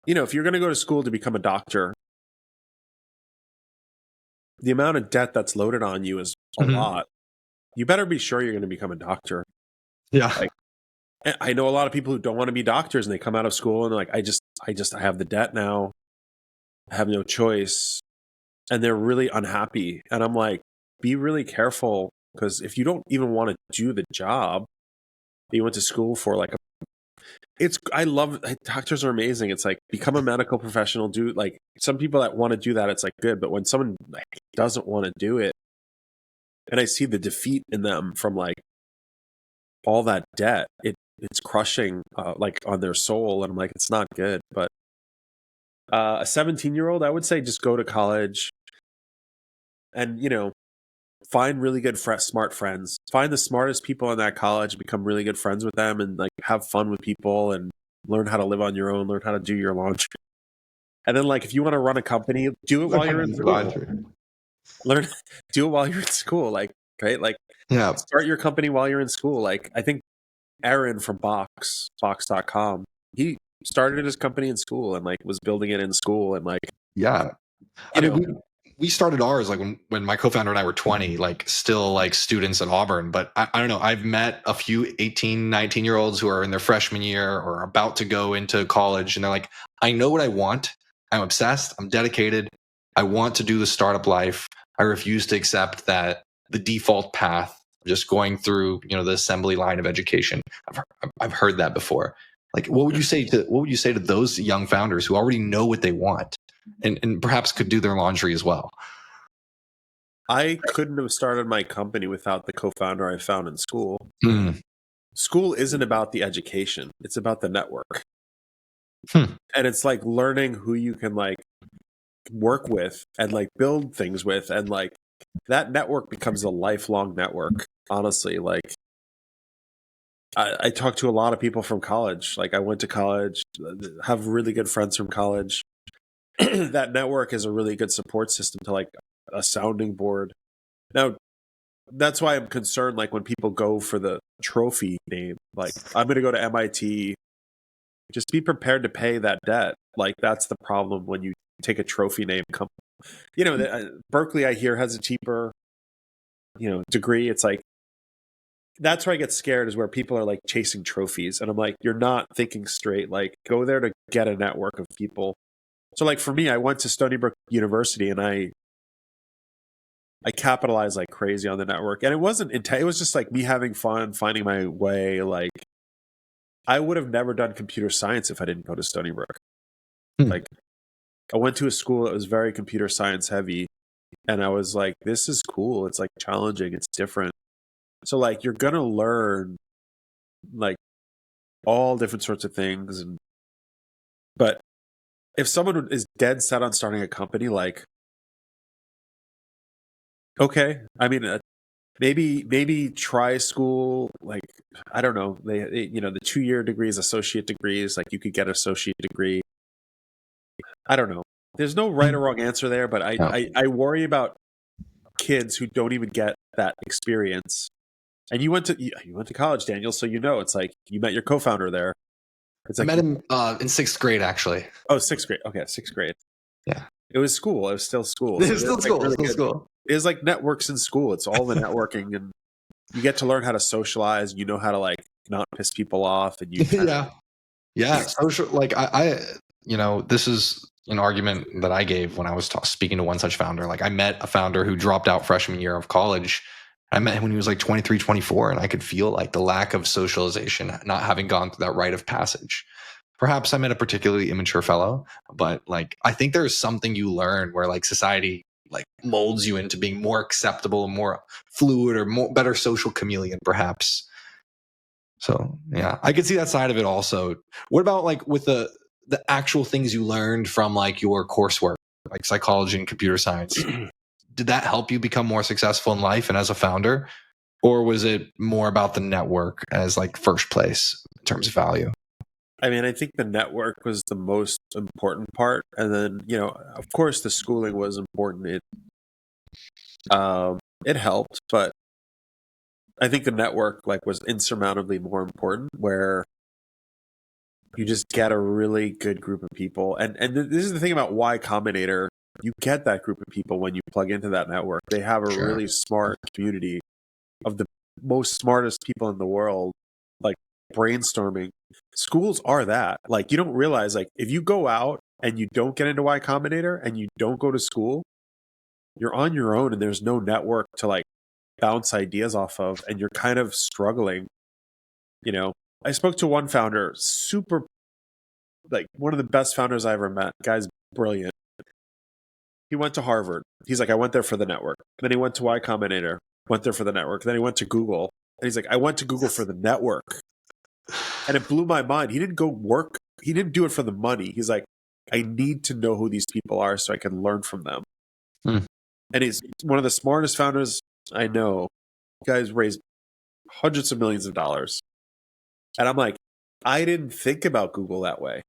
you know, if you're going to go to school to become a doctor, the amount of debt that's loaded on you is a lot. You better be sure you're going to become a doctor. Yeah. Like, I know a lot of people who don't want to be doctors and they come out of school and they're like, I have the debt now. I have no choice. And they're really unhappy. And I'm like, be really careful, because if you don't even want to do the job that you went to school for, like, I love, doctors are amazing. It's like, become a medical professional, do, like, some people that want to do that, it's like good. But when someone like doesn't want to do it, and I see the defeat in them from like all that debt, it's crushing like on their soul. And I'm like, it's not good. But a 17-year-old, I would say just go to college and, find really good, smart friends. Find the smartest people in that college, become really good friends with them, and like have fun with people and learn how to live on your own, learn how to do your laundry. And then, like, if you want to run a company, do it while you're in school. Do it while you're in school. Like, right? Like, start your company while you're in school. Like, I think Aaron from Box.com, he started his company in school and like was building it in school and like, we started ours like when my co-founder and I were 20, like still like students at Auburn. But I don't know, I've met a few 18, 19-year-olds who are in their freshman year or about to go into college, and they're like, I know what I want. I'm obsessed. I'm dedicated. I want to do the startup life. I refuse to accept that the default path, just going through, the assembly line of education. I've heard that before. Like, what would you say to those young founders who already know what they want and perhaps could do their laundry as well? I couldn't have started my company without the co-founder I found in school. School isn't about the education. It's about the network. And it's like learning who you can like work with and like build things with. And like that network becomes a lifelong network. Honestly, like I talk to a lot of people from college. Like I went to college, have really good friends from college. That network is a really good support system to like a sounding board. Now, that's why I'm concerned, like when people go for the trophy name, like I'm going to go to MIT, just be prepared to pay that debt. Like that's the problem when you take a trophy name company. Berkeley, I hear, has a cheaper, degree. It's like, that's where I get scared, is where people are like chasing trophies. And I'm like, you're not thinking straight. Like go there to get a network of people. So like for me, I went to Stony Brook University and I capitalized like crazy on the network. And it wasn't it was just like me having fun, finding my way. Like I would have never done computer science if I didn't go to Stony Brook. Like I went to a school that was very computer science heavy. And I was like, this is cool. It's like challenging. It's different. So like you're going to learn like all different sorts of things. But if someone is dead set on starting a company, like, okay, I mean, maybe try school. Like, I don't know. They the 2-year degrees, associate degrees, like you could get an associate degree. I don't know. There's no right or wrong answer there, but I worry about kids who don't even get that experience. And you went to college, Daniel, so it's like you met your co-founder there. I met him in 6th grade, actually. Oh, 6th grade. Okay, 6th grade. Yeah. It was school. It was still school. It was still school. Really school. It was like networks in school. It's all the networking, and you get to learn how to socialize. You know how to like not piss people off, and you social. Like I this is an argument that I gave when I was speaking to one such founder. Like I met a founder who dropped out freshman year of college. I met him when he was like 23, 24, and I could feel like the lack of socialization, not having gone through that rite of passage. Perhaps I met a particularly immature fellow, but like I think there's something you learn where like society like molds you into being more acceptable, more fluid, or better social chameleon, perhaps. So yeah, I could see that side of it also. What about like with the actual things you learned from like your coursework, like psychology and computer science? Did that help you become more successful in life and as a founder? Or was it more about the network as like first place in terms of value? I mean, I think the network was the most important part. And then, of course the schooling was important. It helped, but I think the network like was insurmountably more important, where you just get a really good group of people. And this is the thing about Y Combinator. You get that group of people when you plug into that network. They have a really smart community of the most smartest people in the world, like brainstorming. Schools are that. Like, you don't realize, like, if you go out and you don't get into Y Combinator and you don't go to school, you're on your own and there's no network to like bounce ideas off of, and you're kind of struggling. I spoke to one founder, super, like one of the best founders I ever met. Guy's brilliant. He went to Harvard. He's like, I went there for the network. Then he went to Y Combinator, went there for the network. Then he went to Google. And he's like, I went to Google for the network. And it blew my mind. He didn't go work. He didn't do it for the money. He's like, I need to know who these people are so I can learn from them. And he's one of the smartest founders I know. Guys raised hundreds of millions of dollars. And I'm like, I didn't think about Google that way.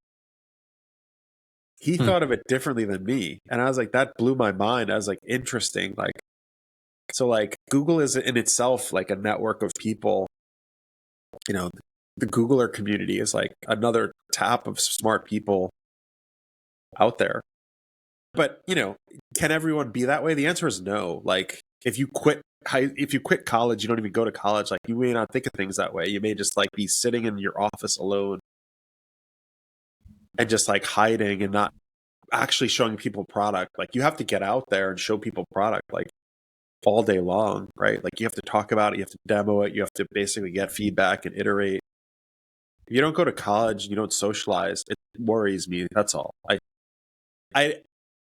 He thought of it differently than me. And I was like, that blew my mind. I was like, interesting. Like, so like Google is in itself like a network of people. The Googler community is like another tap of smart people out there. But, can everyone be that way? The answer is no. Like, if you quit college, you don't even go to college, like, you may not think of things that way. You may just like be sitting in your office alone and just like hiding and not actually showing people product. Like, you have to get out there and show people product like all day long, right? Like, you have to talk about it, you have to demo it, you have to basically get feedback and iterate. If you don't go to college, you don't socialize, it worries me. That's all.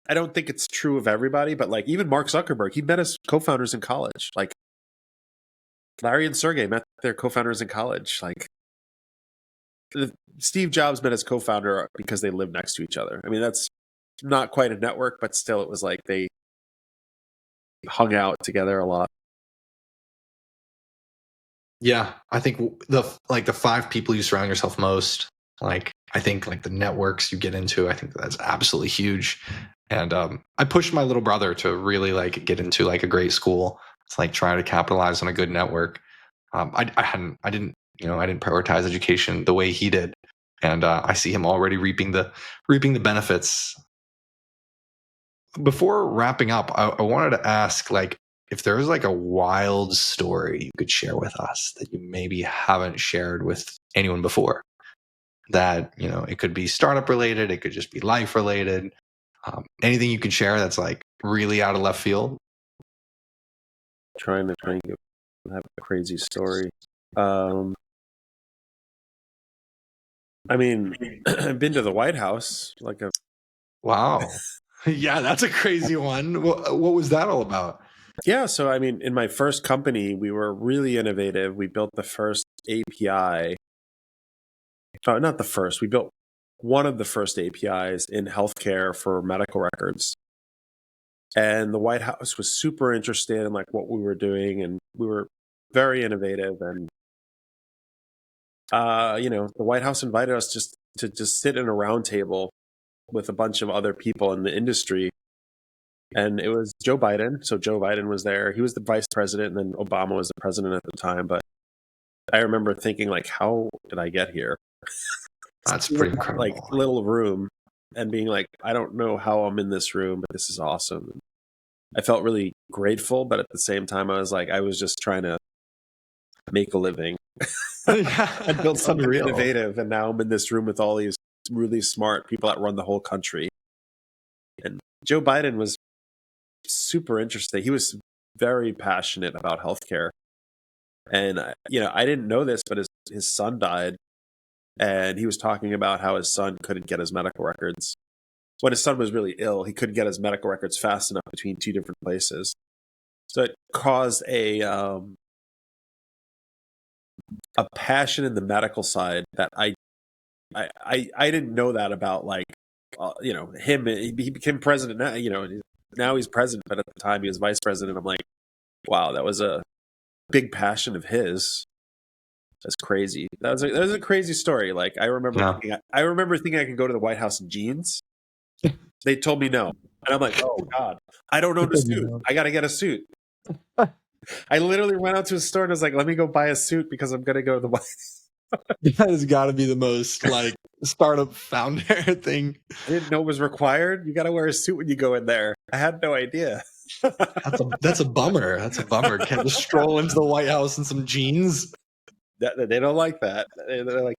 I don't think it's true of everybody, but like even Mark Zuckerberg, he met his co-founders in college. Like Larry and Sergey met their co-founders in college. Like Steve Jobs met his co-founder because they lived next to each other. I mean, that's not quite a network, but still it was like they hung out together a lot. Yeah, I think the 5 people you surround yourself most, like I think like the networks you get into, I think that's absolutely huge. And I pushed my little brother to really like get into like a great school. It's like try to capitalize on a good network. I didn't prioritize education the way he did, and I see him already reaping the benefits. Before wrapping up, I wanted to ask, like, if there was like a wild story you could share with us that you maybe haven't shared with anyone before, that, it could be startup related, it could just be life related, anything you can share that's like really out of left field. Trying to have a crazy story. I mean, I've been to the White House. Wow. Yeah, that's a crazy one. What was that all about? Yeah, so I mean, in my first company, we were really innovative. We built the first API. Not the first. We built one of the first APIs in healthcare for medical records. And the White House was super interested in like what we were doing, and we were very innovative. And the White House invited us just to sit in a round table with a bunch of other people in the industry. And it was Joe Biden. So Joe Biden was there. He was the vice president, and then Obama was the president at the time. But I remember thinking, like, how did I get here? That's pretty incredible. Like, little room, and being like, I don't know how I'm in this room, but this is awesome. And I felt really grateful, but at the same time, I was like, I was just trying to make a living and build something innovative. And now I'm in this room with all these really smart people that run the whole country. And Joe Biden was super interesting. He was very passionate about healthcare. And, I didn't know this, but his son died. And he was talking about how his son couldn't get his medical records. When his son was really ill, he couldn't get his medical records fast enough between 2 different places. So it caused a passion in the medical side that I didn't know that about, like, him. He became president now, now he's president, but at the time he was vice president. I'm like, wow, that was a big passion of his. That's crazy. That was a crazy story. Like, I remember thinking I could go to the White House in jeans. They told me no. And I'm like, oh God, I don't own a suit. I got to get a suit. I literally went out to a store and was like, let me go buy a suit because I'm going to go to the White House. That has got to be the most like startup founder thing. I didn't know it was required. You got to wear a suit when you go in there. I had no idea. That's a bummer. That's a bummer. Can't just stroll into the White House in some jeans. They don't like that. They're like,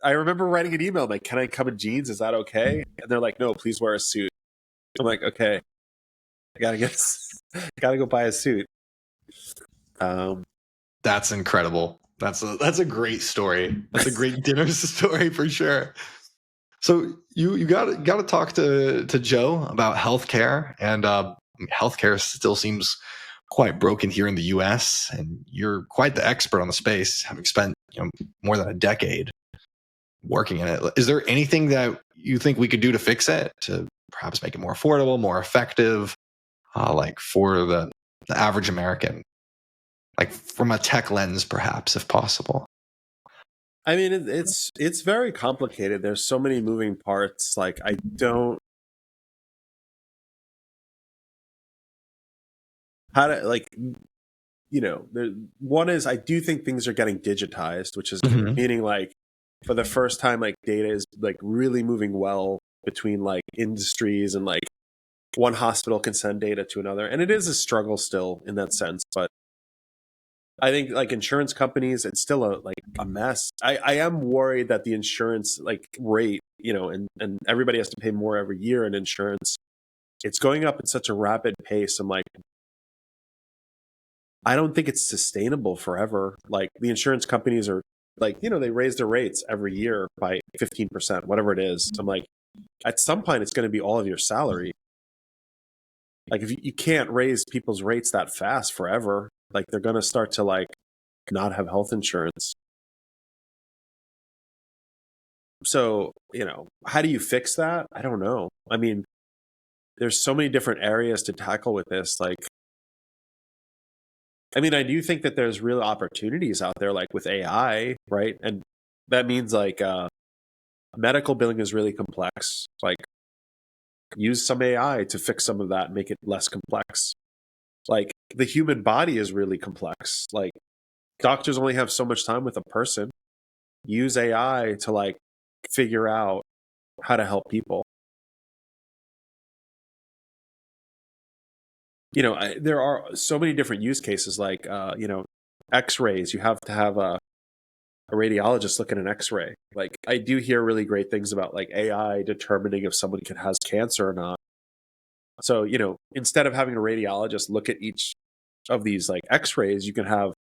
I remember writing an email like, "Can I come in jeans? Is that okay?" And they're like, "No, please wear a suit." I'm like, "Okay, I gotta go buy a suit." That's incredible. That's a great story. That's a great dinner story for sure. So you got to talk to Joe about healthcare, and healthcare still seems quite broken here in the U.S. And you're quite the expert on the space, having spent more than a decade working in it. Is there anything that you think we could do to fix it, to perhaps make it more affordable, more effective, like for the average American, like from a tech lens, perhaps, if possible? I mean, it's very complicated. There's so many moving parts. Like, I don't how to like one is I do think things are getting digitized, which is meaning like for the first time, like data is like really moving well between like industries, and like one hospital can send data to another, and it is a struggle still in that sense. But I think like insurance companies, it's still a mess. I am worried that the insurance like rate, and everybody has to pay more every year in insurance. It's going up at such a rapid pace. I'm like, I don't think it's sustainable forever. Like the insurance companies are like, they raise their rates every year by 15%, whatever it is. So I'm like, at some point it's going to be all of your salary. Like if you can't raise people's rates that fast forever, like they're going to start to like not have health insurance. So, how do you fix that? I don't know. I mean, there's so many different areas to tackle with this. Like, I mean, I do think that there's real opportunities out there, like with AI, right? And that means like medical billing is really complex. Like, use some AI to fix some of that and make it less complex. Like, the human body is really complex. Like, doctors only have so much time with a person. Use AI to like figure out how to help people. There are so many different use cases, like, x-rays. You have to have a radiologist look at an x-ray. Like, I do hear really great things about like AI determining if someone has cancer or not. So, instead of having a radiologist look at each of these like x-rays, you can have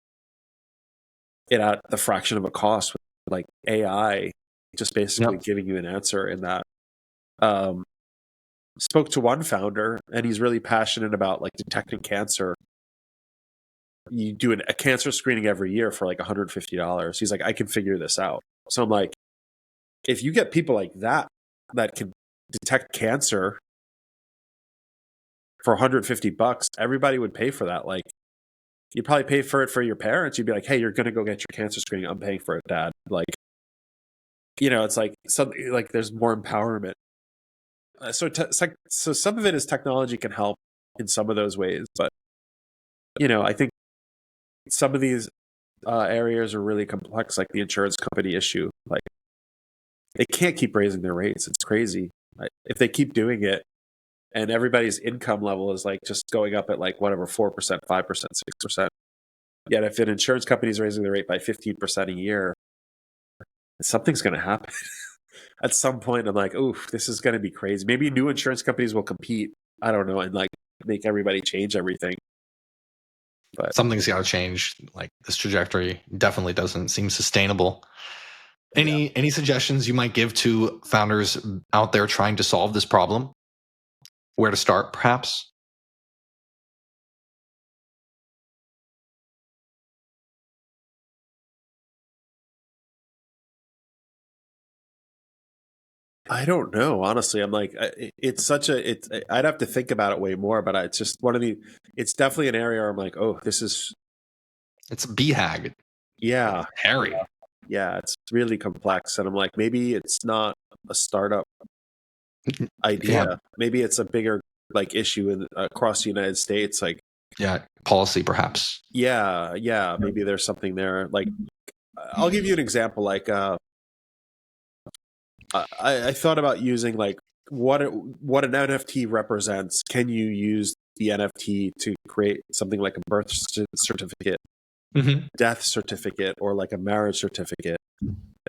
it at the fraction of a cost with like AI just basically giving you an answer in that. Spoke to one founder, and he's really passionate about like detecting cancer. You do a cancer screening every year for like $150. He's like, I can figure this out. So I'm like, if you get people like that can detect cancer for $150, everybody would pay for that. Like, you'd probably pay for it for your parents. You'd be like, hey, you're going to go get your cancer screening. I'm paying for it, Dad. Like, it's like something like there's more empowerment. So some of it is technology can help in some of those ways, but I think some of these areas are really complex, like the insurance company issue. Like, they can't keep raising their rates. It's crazy. If they keep doing it, and everybody's income level is like just going up at like whatever 4%, 5%, 6%. Yet if an insurance company is raising their rate by 15% a year, something's going to happen. At some point, I'm like, oof, this is going to be crazy. Maybe new insurance companies will compete. I don't know, and like make everybody change everything. But something's got to change. Like, this trajectory definitely doesn't seem sustainable. Any suggestions you might give to founders out there trying to solve this problem? Where to start, perhaps? I don't know, honestly. I'm like, I'd have to think about it way more, but it's just it's definitely an area where I'm like, oh, it's a BHAG. Yeah. It's hairy. Yeah, it's really complex. And I'm like, maybe it's not a startup idea. Yeah. Maybe it's a bigger like issue across the United States. Like, policy, perhaps. Yeah. Maybe there's something there. Like, I'll give you an example. Like, I thought about using like what an NFT represents. Can you use the NFT to create something like a birth certificate Mm-hmm. death certificate or like a marriage certificate.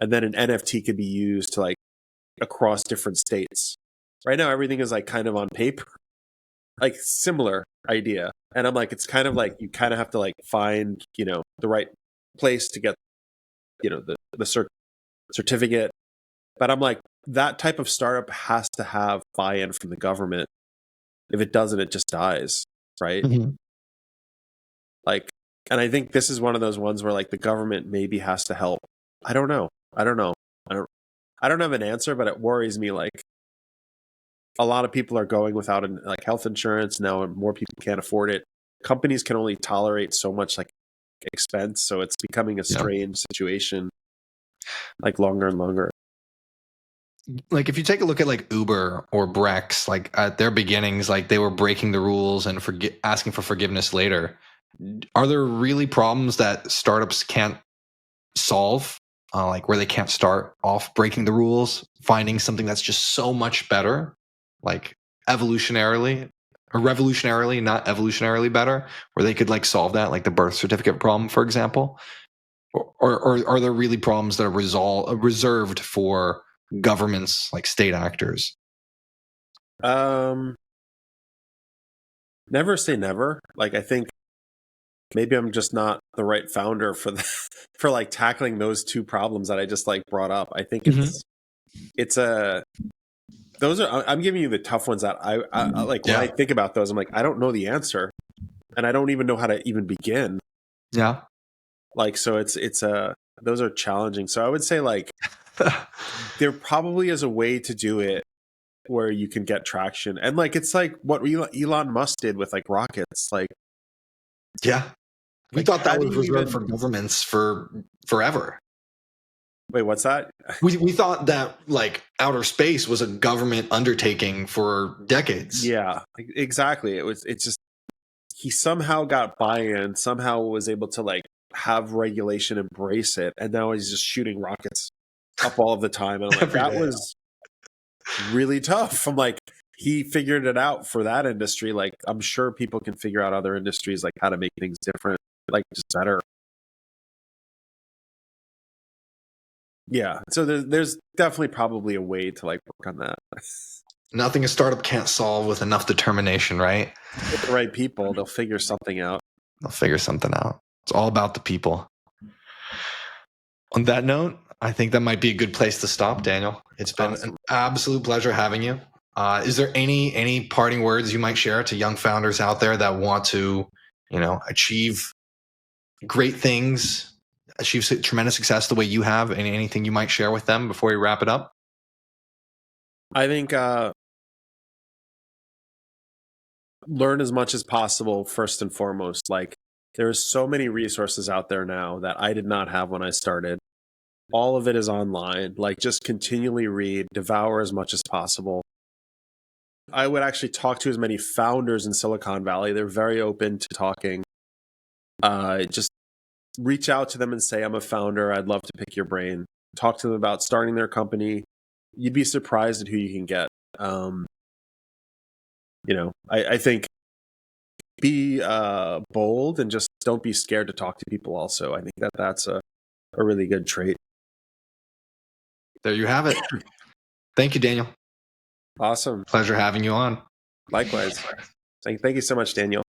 And then an NFT could be used to like across different states. Right now, everything is like kind of on paper, like similar idea. And I'm like, it's kind of like you kind of have to like find, the right place to get, the certificate. But I'm like, that type of startup has to have buy-in from the government. If it doesn't, it just dies, right? Mm-hmm. Like, and I think this is one of those ones where like the government maybe has to help. I don't know. I don't have an answer, but it worries me. Like, a lot of people are going without like health insurance now, and more people can't afford it. Companies can only tolerate so much like expense, so it's becoming a strange situation, like longer and longer. Like if you take a look at like Uber or Brex, like at their beginnings, like they were breaking the rules and asking for forgiveness later. Are there really problems that startups can't solve? Like where they can't start off breaking the rules, finding something that's just so much better, like evolutionarily or revolutionarily, not evolutionarily better, where they could like solve that, like the birth certificate problem, for example? Or are there really problems that are reserved for governments, like state actors? Never say never. Like, I think maybe I'm just not the right founder for for like tackling those two problems that I just like brought up. I think I'm giving you the tough ones that I like. When I think about those, I'm like, I don't know the answer, and I don't even know how to even begin. Yeah. Like, so those are challenging. So I would say like there probably is a way to do it where you can get traction. And like, it's like what Elon Musk did with like rockets. Like, yeah, we like, thought that was reserved for governments for forever. Wait, what's that? We thought that like outer space was a government undertaking for decades. Yeah, exactly. It's just, he somehow got buy-in, somehow was able to like have regulation embrace it. And now he's just shooting rockets up all of the time. And I'm like, that was really tough. I'm like, he figured it out for that industry. Like, I'm sure people can figure out other industries, like how to make things different, like just better. Yeah. So there's definitely probably a way to like work on that. Nothing a startup can't solve with enough determination, right? With the right people, they'll figure something out. They'll figure something out. It's all about the people. On that note, I think that might be a good place to stop, Daniel. It's been an absolute pleasure having you. Is there any parting words you might share to young founders out there that want to, achieve great things, achieve tremendous success the way you have, and anything you might share with them before we wrap it up? I think learn as much as possible first and foremost. Like, there's so many resources out there now that I did not have when I started. All of it is online. Like, just continually read, devour as much as possible. I would actually talk to as many founders in Silicon Valley. They're very open to talking. Just reach out to them and say, I'm a founder. I'd love to pick your brain. Talk to them about starting their company. You'd be surprised at who you can get. I think be bold and just don't be scared to talk to people also. I think that's a really good trait. There you have it. Thank you, Daniel. Awesome. Pleasure having you on. Likewise. Thank you so much, Daniel.